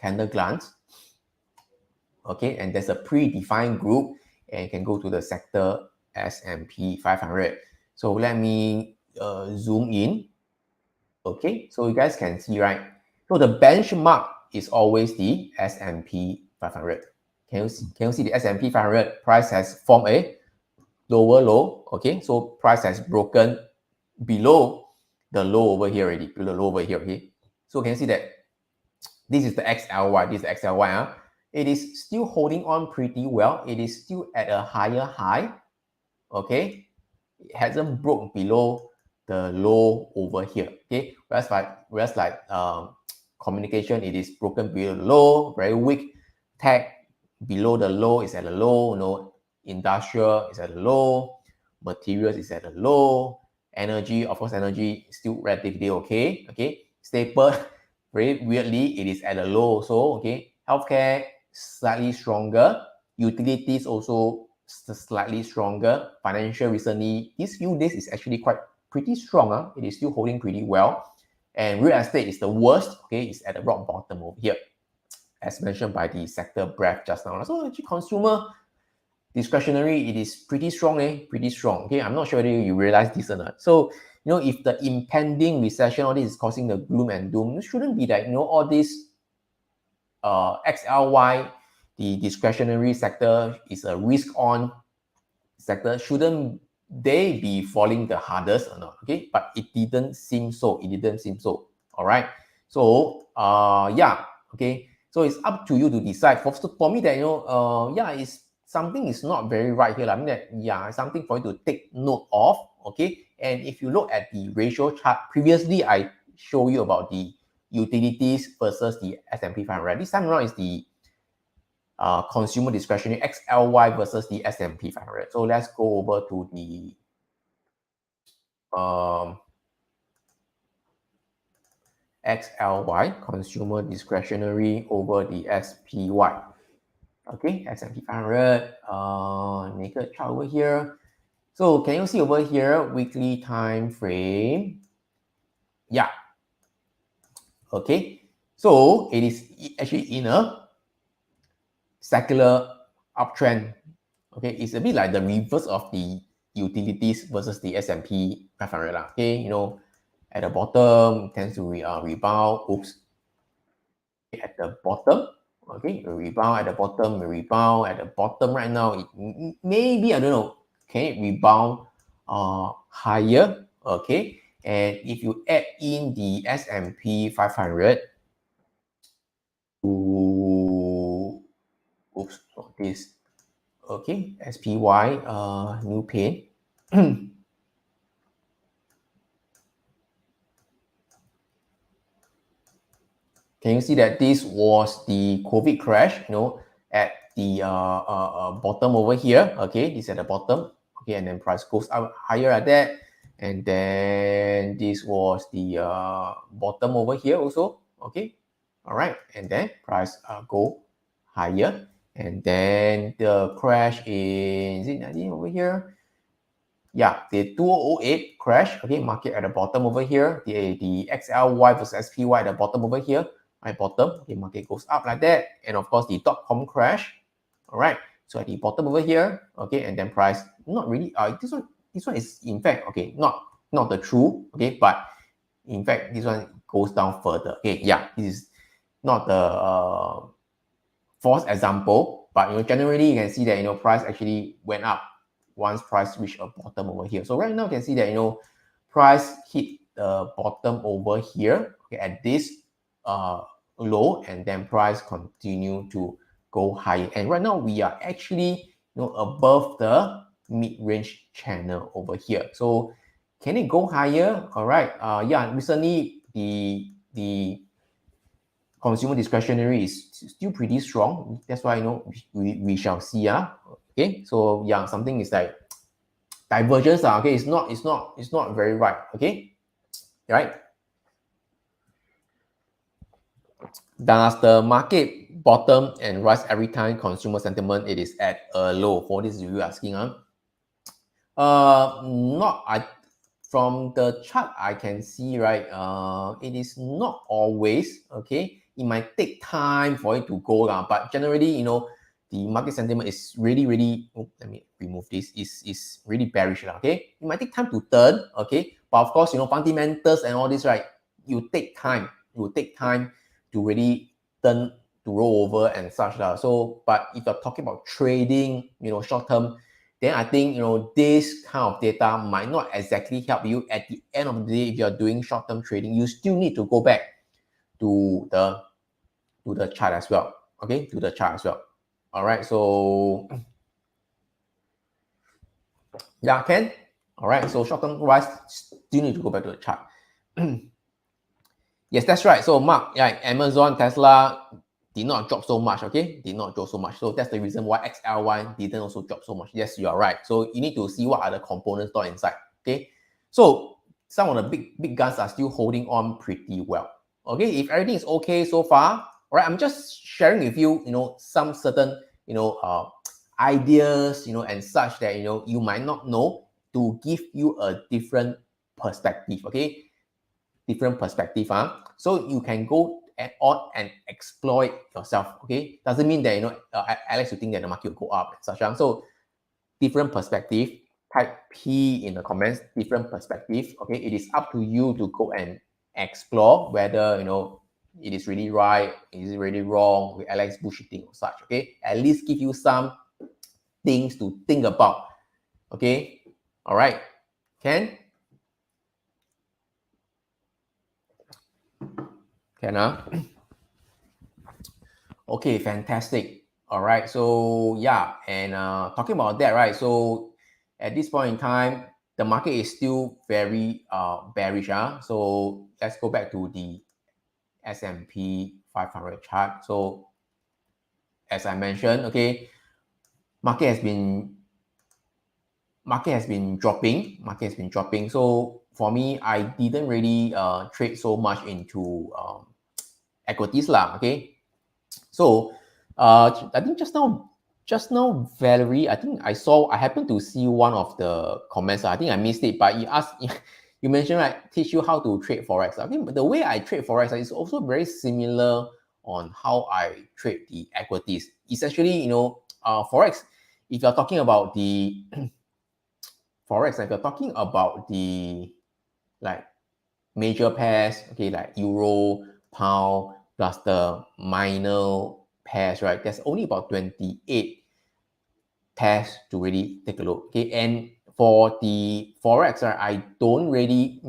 Okay, and there's a predefined group, and you can go to the sector S&P 500. So let me zoom in. Okay, so you guys can see, right? So the benchmark is always the S&P 500. Can you see the S&P 500 price has formed a lower low? Okay, so price has broken below the low over here already. Below the low over here. Okay, so can you see that this is the XLY? This is the XLY. it is still holding on pretty well. It is still at a higher high. Okay, it hasn't broke below the low over here. Okay, whereas like communication, it is broken below the low, very weak. Tech below the low is at a low. You know, industrial is at a low. Materials is at a low. Energy, of course, energy is still relatively okay. Okay, staple, very weirdly, it is at a low. So okay, healthcare slightly stronger. Utilities also slightly stronger. Financial recently, these few days is actually quite pretty strong. It is still holding pretty well. And real estate is the worst. Okay, it's at the rock bottom over here, as mentioned by the sector breadth just now. So actually, consumer discretionary, it is pretty strong, pretty strong. Okay, I'm not sure whether you realize this or not. So, you know, if the impending recession, all this is causing the gloom and doom, it shouldn't be that, you know, all this XLY, the discretionary sector is a risk-on sector. Shouldn't they be falling the hardest or not? Okay, but it didn't seem so. It didn't seem so. All right. So, yeah. Okay. So it's up to you to decide. For me, that, you know, yeah, it's something is not very right here. I mean that, yeah, something for you to take note of. Okay. And if you look at the ratio chart, previously I show you about the utilities versus the S&P 500. This time around is the consumer discretionary XLY versus the S&P 500. So let's go over to the XLY, consumer discretionary over the SPY. Okay, S&P 500, naked chart over here. So can you see over here, weekly time frame? Yeah. Okay, so it is actually in a secular uptrend. Okay, it's a bit like the reverse of the utilities versus the S&P 500. Okay, you know, at the bottom, it tends to rebound. Oops. At the bottom, okay, a rebound at the bottom, a rebound at the bottom right now. It, maybe, I don't know, can it rebound higher? Okay, and if you add in the S&P 500 to, oops, not this. Okay, SPY, new pane. Can you see that this was the COVID crash, you know, at the bottom over here? Okay, this at the bottom. Okay, and then price goes up higher at that. And then this was the bottom over here also. Okay, all right. And then price go higher. And then the crash is it 19 over here? Yeah, the 2008 crash. Okay, market at the bottom over here. The XLY versus SPY at the bottom over here. Right, bottom. Okay, market goes up like that. And of course, the .com crash. All right. So at the bottom over here. Okay, and then price not really. This one is in fact okay, not the true. Okay, but in fact this one goes down further. Okay, yeah, this is not the false example, but you know generally you can see that you know price actually went up once price reached a bottom over here. So right now you can see that, you know, price hit the bottom over here, okay, at this low, and then price continue to go higher. And right now we are actually, you know, above the mid-range channel over here. So can it go higher? All right. Yeah, recently the consumer discretionary is still pretty strong. That's why, you know, we shall see. Okay. So yeah, something is like divergence. Okay, it's not very right. Okay, right? Does the market bottom and rise every time consumer sentiment it is at a low? For this, you asking, not I. From the chart I can see, right, it is not always, okay, it might take time for it to go down, but generally, you know, the market sentiment is really, oh, let me remove this, is really bearish, okay. It might take time to turn, okay, but of course, you know, fundamentals and all this, right, you take time to really turn, to roll over and such. So, but if you're talking about trading, you know, short term, then I think, you know, this kind of data might not exactly help you at the end of the day. If you're doing short-term trading, you still need to go back to the chart as well. okay, to the chart as well. All right, so yeah, can. All right, so short-term wise, still need to go back to the chart. Yes, that's right. So Mark, yeah, Amazon, Tesla did not drop so much, okay? Did not drop so much. So that's the reason why XLY didn't also drop so much. Yes, you are right. So you need to see what are the components stored inside, okay? So some of the big guns are still holding on pretty well. Okay, if everything is okay so far, all right, I'm just sharing with you, some certain, ideas, and such that, you might not know to give you a different perspective, okay? Different perspective, so you can go on and explore it yourself, okay? Doesn't mean that, Alex, you think that the market will go up and such. So different perspective, type P in the comments, different perspective, okay? It is up to you to go and explore whether, it is really right, is it really wrong with Alex bullshitting or such, okay? At least give you some things to think about, okay? All right, can? Can, Okay, fantastic. All right, so yeah, and talking about that, right? So at this point in time, the market is still very bearish. So let's go back to the S&P 500 chart. So as I mentioned, okay, market has been dropping. Market has been dropping. So for me, I didn't really trade so much into equities lah. Okay, so I think just now, Valerie, I think I happened to see one of the comments. I think I missed it, but you asked, you mentioned, right, teach you how to trade Forex. I think the way I trade Forex is also very similar on how I trade the equities. Essentially, Forex, if you're talking about the Forex, if you're talking about the like major pairs, okay, like euro, pound, plus the minor pairs, right? There's only about 28 pairs to really take a look, okay? And for the Forex, right, I don't really,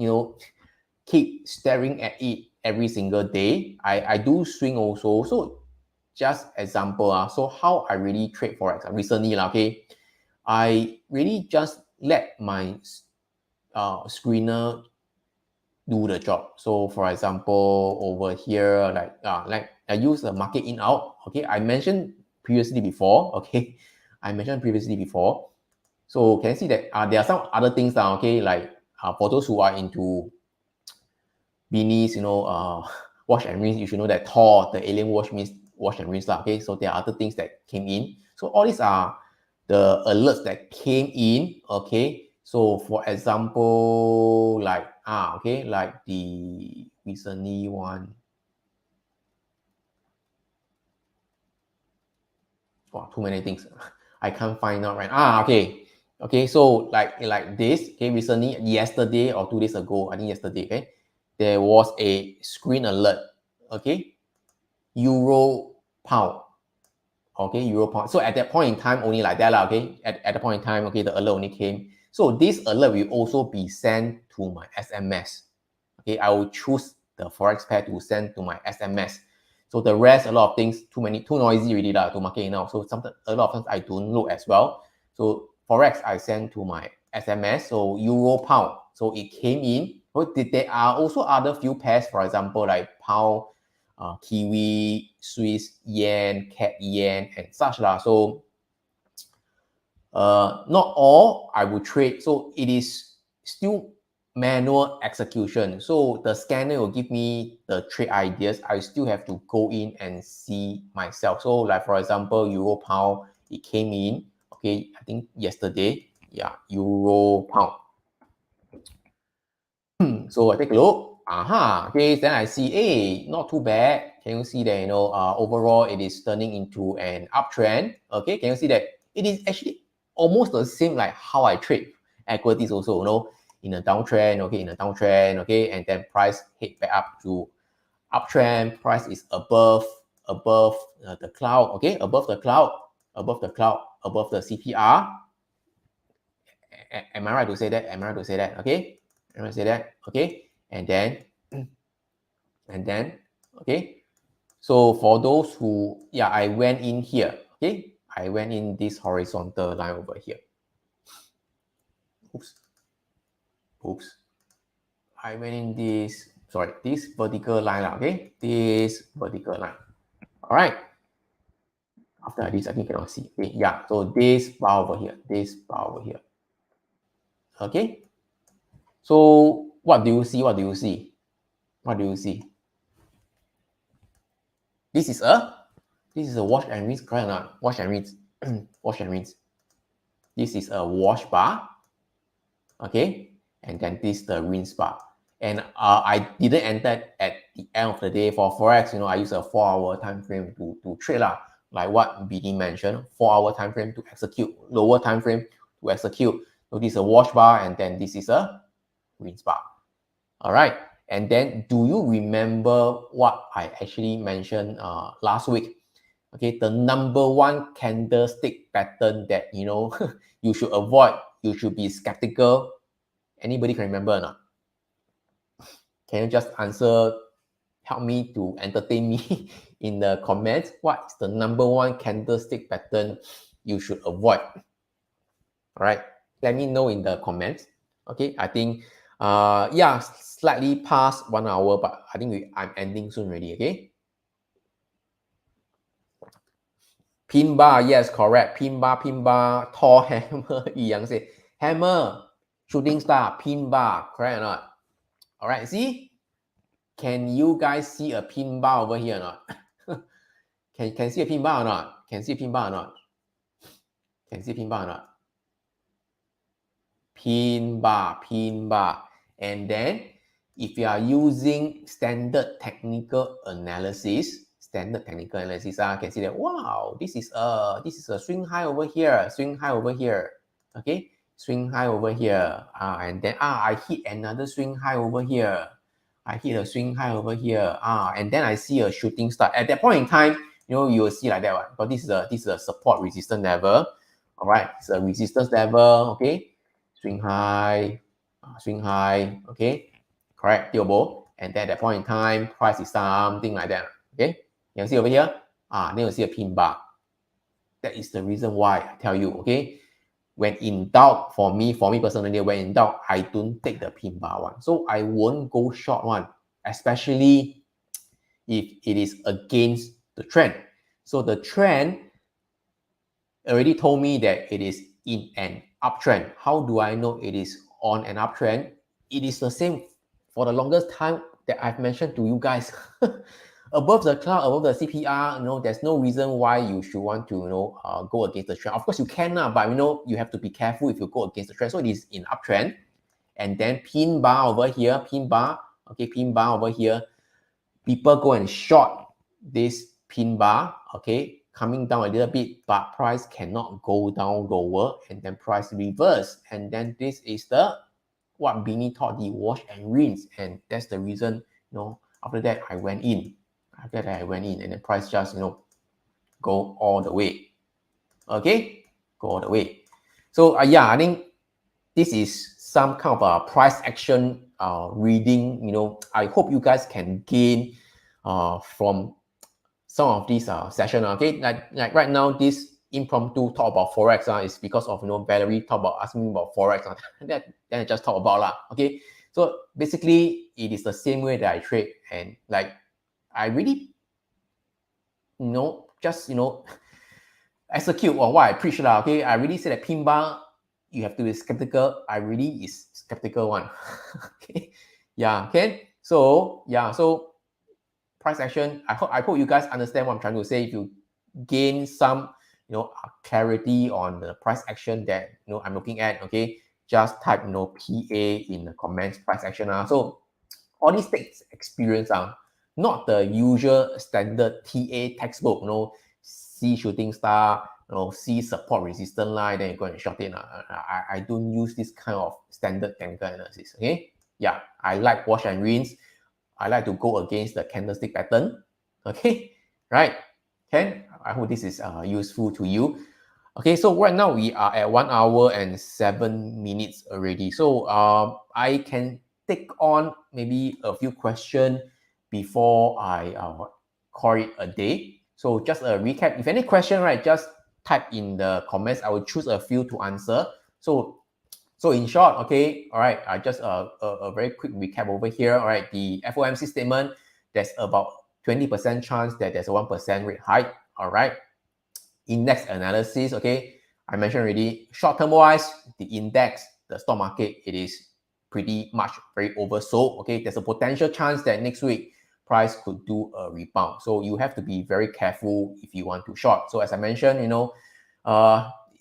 keep staring at it every single day. I do swing also. So just example, so how I really trade Forex recently, okay? I really just let my screener do the job. So for example, over here, like I use the market in out. Okay, I mentioned previously before. Okay, I mentioned previously before. So can you see that there are some other things now? Okay, like for those who are into beanies, wash and rinse, you should know that Thor, the alien wash, means wash and rinse. Okay, so there are other things that came in. So all these are the alerts that came in. Okay, so for example, like okay, like the recently one. Wow, too many things. I can't find out right. Okay. Okay, so like this, okay, recently, yesterday or 2 days ago, I think yesterday, okay, there was a screen alert, okay, euro pound, okay, euro pound. So at that point in time, only like that, okay, at the point in time, okay, the alert only came. So this alert will also be sent to my SMS. Okay, I will choose the Forex pair to send to my SMS. So the rest, a lot of things, too noisy really to market now. So a lot of times I don't look as well. So Forex, I send to my SMS. So euro pound. So it came in. But there are also other few pairs, for example, like pound, Kiwi, Swiss yen, cat yen, and such lah. So not all I will trade. So it is still manual execution. So the scanner will give me the trade ideas. I still have to go in and see myself. So like for example, euro pound, it came in. Okay, I think yesterday. Yeah, euro pound. So I take a look. Okay, then I see, hey, not too bad. Can you see that, overall it is turning into an uptrend? Okay, can you see that it is actually almost the same like how I trade equities also, in a downtrend, okay, and then price hit back up to uptrend, price is above the cloud, okay, above the cloud, above the CPR. Am I right to say that? Am I right to say that? Okay, am I right to say that? Okay, and then, okay, So for those who, yeah, I went in here, okay? I went in this horizontal line over here. Oops. Oops. I went in this, sorry, this vertical line, okay? This vertical line. All right. After this, I think you cannot see. Okay, yeah. So this bar over here, this bar over here. Okay. So what do you see? What do you see? What do you see? This is a wash and rinse, correct or not? Wash and rinse. Wash and rinse. This is a wash bar. Okay. And then this is the rinse bar. And I didn't enter at the end of the day for Forex. You know, I use a 4-hour time frame to trade lah. Like what BD mentioned, 4-hour time frame to execute, lower time frame to execute. So this is a wash bar, and then this is a rinse bar. All right. And then do you remember what I actually mentioned last week? Okay, the number one candlestick pattern that you should avoid, you should be skeptical. Anybody can remember or not? Can you just answer, help me to entertain me in the comments? What is the number one candlestick pattern you should avoid? All right, let me know in the comments. Okay, I think, yeah, slightly past 1 hour, but I think I'm ending soon already, okay? Pin bar, yes, correct. Pin bar, tall hammer, Yi Yang say, hammer, shooting star, pin bar, correct or not? All right, see? Can you guys see a pin bar over here or not? Can see a pin bar or not? Can see a pin bar or not? Can see a pin bar or not? Pin bar. And then if you are using standard technical analysis, can see that, wow, this is a swing high over here, okay? Swing high over here. And then I hit another swing high over here. I hit a swing high over here. And then I see a shooting star. At that point in time, you will see like that one. But this is a support resistance level. All right, it's a resistance level, okay? Swing high, okay? Correct, Tiobo. And then at that point in time, price is something like that, okay? You can see over here, then you see a pin bar. That is the reason why I tell you, okay? When in doubt, for me personally, when in doubt, I don't take the pin bar one. So I won't go short one, especially if it is against the trend. So the trend already told me that it is in an uptrend. How do I know it is on an uptrend? It is the same for the longest time that I've mentioned to you guys. Above the cloud, above the CPR, there's no reason why you should want to, go against the trend. Of course, you can, but you have to be careful if you go against the trend. So it is in uptrend, and then pin bar over here, pin bar over here. People go and short this pin bar, okay, coming down a little bit, but price cannot go down lower, and then price reverse, and then this is what Bini taught, the wash and rinse, and that's the reason, after that I went in. And the price just, go all the way. Okay, go all the way. So yeah, I think this is some kind of a price action reading. I hope you guys can gain from some of these sessions. Okay, like right now, this impromptu talk about Forex is because of Valerie asking me about Forex. Then I just talk about lah. Okay, so basically it is the same way that I trade, and like I really, just execute on what I preach lah. Okay, I really say that pin bar, you have to be skeptical. I really is skeptical one. Okay, yeah, okay. So yeah, so price action. I hope you guys understand what I'm trying to say. If you gain some clarity on the price action that I'm looking at, okay, just type PA in the comments, price action. So all these takes experience, not the usual standard TA textbook, see shooting star, see support resistance line, then you go and short it. I don't use this kind of standard technical analysis. Okay, yeah, I like wash and rinse. I like to go against the candlestick pattern. Okay, right? Okay, I hope this is useful to you. Okay, so right now we are at 1 hour and 7 minutes already. So I can take on maybe a few questions before I call it a day. So just a recap. If any question, right, just type in the comments. I will choose a few to answer. So in short, okay, all right, just a very quick recap over here. All right, the FOMC statement, there's about 20% chance that there's a 1% rate hike. All right, index analysis, okay, I mentioned already. Short-term wise, the index, the stock market, it is pretty much very oversold. Okay, there's a potential chance that next week price could do a rebound. So you have to be very careful if you want to short. So as I mentioned,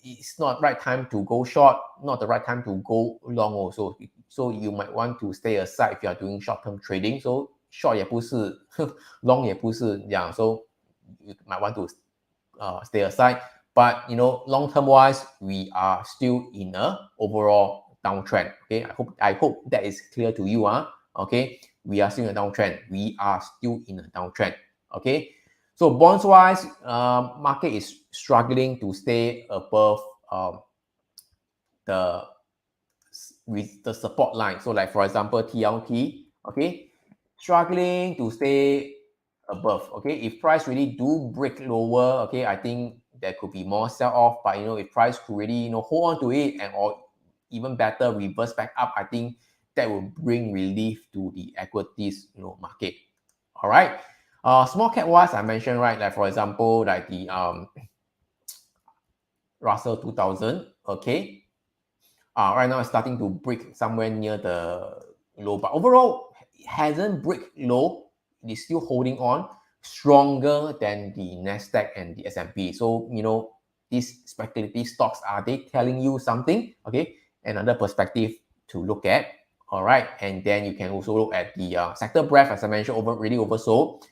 it's not right time to go short, not the right time to go long also. So you might want to stay aside if you are doing short-term trading. So short 也不是long 也不是 yeah. So you might want to stay aside. But long-term wise, we are still in a overall downtrend. Okay, I hope that is clear to you. Okay, we are still in a downtrend. We are still in a downtrend. Okay. So bonds wise, market is struggling to stay above with the support line. So like for example, TLT, okay, struggling to stay above. Okay, if price really do break lower, okay, I think there could be more sell off. But if price could really hold on to it and or even better reverse back up, I think that will bring relief to the equities market. All right. Small cap wise, I mentioned, right, like for example, like the Russell 2000, okay. Right now it's starting to break somewhere near the low, but overall it hasn't break low. It is still holding on stronger than the Nasdaq and the S&P. So these speculative stocks, are they telling you something? Okay, another perspective to look at. All right, and then you can also look at the sector breadth, as I mentioned, really oversold.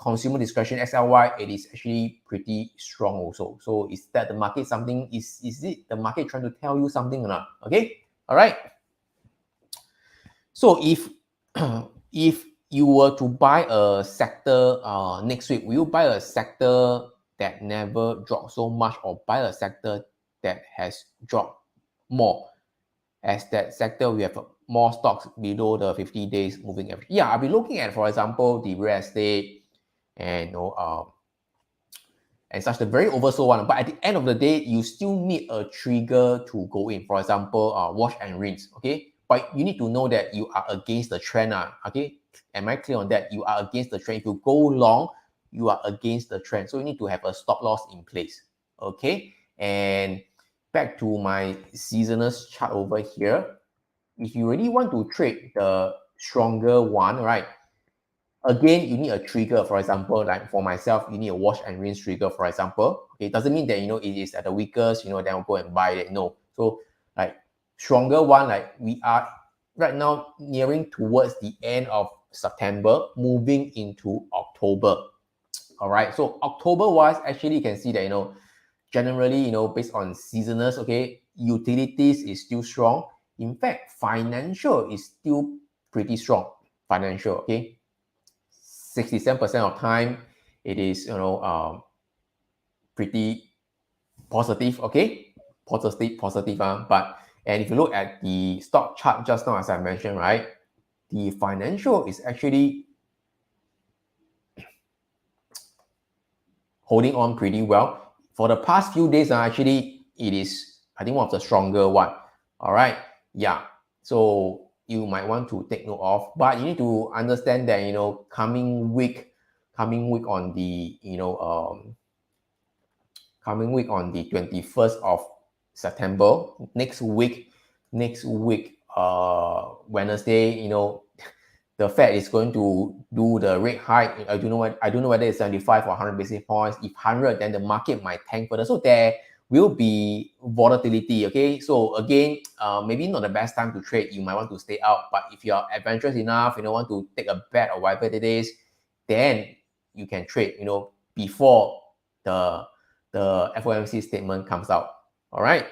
Consumer discretion XLY, it is actually pretty strong also. So is that the market something? Is it the market trying to tell you something or not? Okay, all right. So if if you were to buy a sector next week, will you buy a sector that never dropped so much or buy a sector that has dropped more? As that sector, we have more stocks below the 50 days moving average. Yeah, I'll be looking at, for example, the real estate and and such the very oversold one. But at the end of the day, you still need a trigger to go in. For example, wash and rinse. Okay, but you need to know that you are against the trend. Okay, am I clear on that? You are against the trend. If you go long, you are against the trend. So you need to have a stop loss in place. Okay, and back to my seasonal chart over here. If you really want to trade the stronger one, right? Again, you need a trigger. For example, like for myself, you need a wash and rinse trigger, for example. Okay, it doesn't mean that it is at the weakest, then I'll go and buy it. No. So like stronger one, like we are right now nearing towards the end of September, moving into October. All right. So October wise, actually you can see that generally, based on seasonals, okay, utilities is still strong. In fact, financial is still pretty strong. Financial, okay. 67% of time, it is pretty positive, okay, positive. But and if you look at the stock chart just now, as I mentioned, right, the financial is actually holding on pretty well for the past few days. Actually, it is, I think, one of the stronger one. All right, yeah. So you might want to take note of, but you need to understand that coming week on the coming week on the 21st of September, next week, Wednesday, the Fed is going to do the rate hike. I don't know whether it's 75 or 100 basis points. If 100, then the market might tank further. So there will be volatility. Okay, so again, maybe not the best time to trade. You might want to stay out. But if you are adventurous enough, want to take a bet or whatever it is, then you can trade. Before the FOMC statement comes out. All right.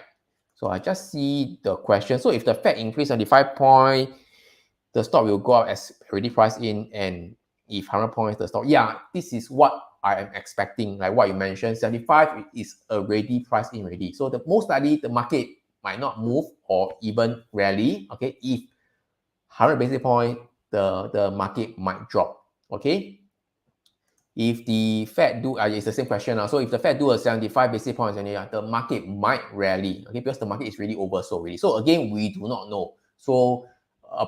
So I just see the question. So if the Fed increase 75 points, the stock will go up as already priced in, and if 100 points, the stock, yeah, this is what I am expecting. Like what you mentioned, 75 is already priced in already. So the most likely the market might not move or even rally. Okay, if 100 basis point, the market might drop. Okay. if the Fed do, it's the same question. So if the Fed do a 75 basis points, the market might rally, okay, because the market is really oversold already. So again, we do not know. So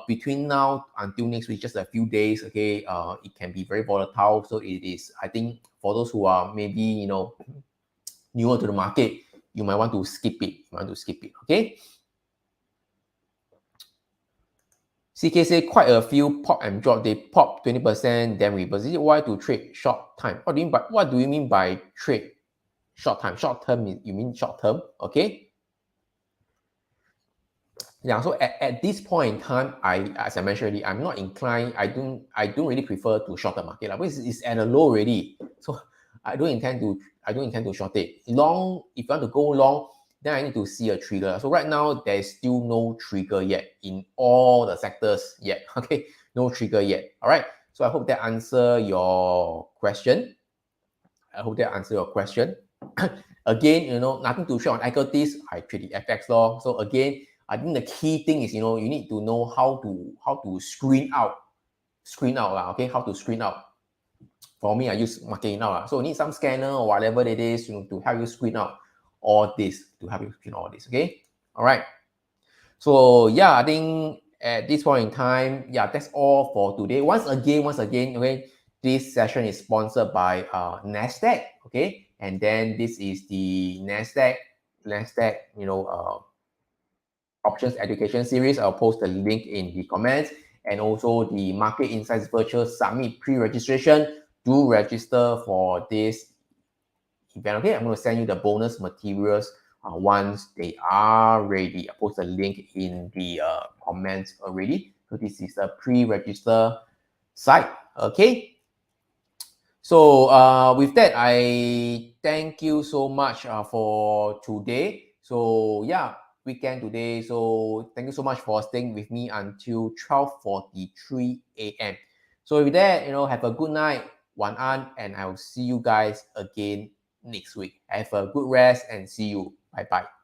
between now until next week, just a few days, okay, it can be very volatile. So it is, I think, for those who are maybe, newer to the market, you might want to skip it. Okay? CK say quite a few pop and drop. They pop 20%, then reverse. Is it why to trade short time? What do you mean by trade short time? Short term, you mean short term? Okay. Yeah. So at this point in time, as I mentioned already, I'm not inclined. I don't really prefer to short the market because it's at a low already. So I don't intend to short it. Long, if you want to go long, then I need to see a trigger. So right now, there is still no trigger yet in all the sectors yet. Okay, no trigger yet. All right. So I hope that answer your question. Again, nothing to share on equities. I trade the FX law. So again, I think the key thing is, you need to know how to screen out okay, how to screen out. For me, I use market now. So you need some scanner or whatever it is, to help you screen out all this, okay? All right. So yeah, I think at this point in time, yeah, that's all for today. Once again, okay, this session is sponsored by NASDAQ, okay? And then this is the NASDAQ, options education series. I'll post the link in the comments, and also the Market Insights Virtual Summit pre-registration. Do register for this event. Okay, I'm going to send you the bonus materials once they are ready. I post a link in the comments already. So this is a pre-register site. Okay. So with that, I thank you so much for today. So yeah, weekend today. So thank you so much for staying with me until 12:43 a.m. So with that, have a good night, 晚安, and I will see you guys again next week. Have a good rest and see you. Bye bye.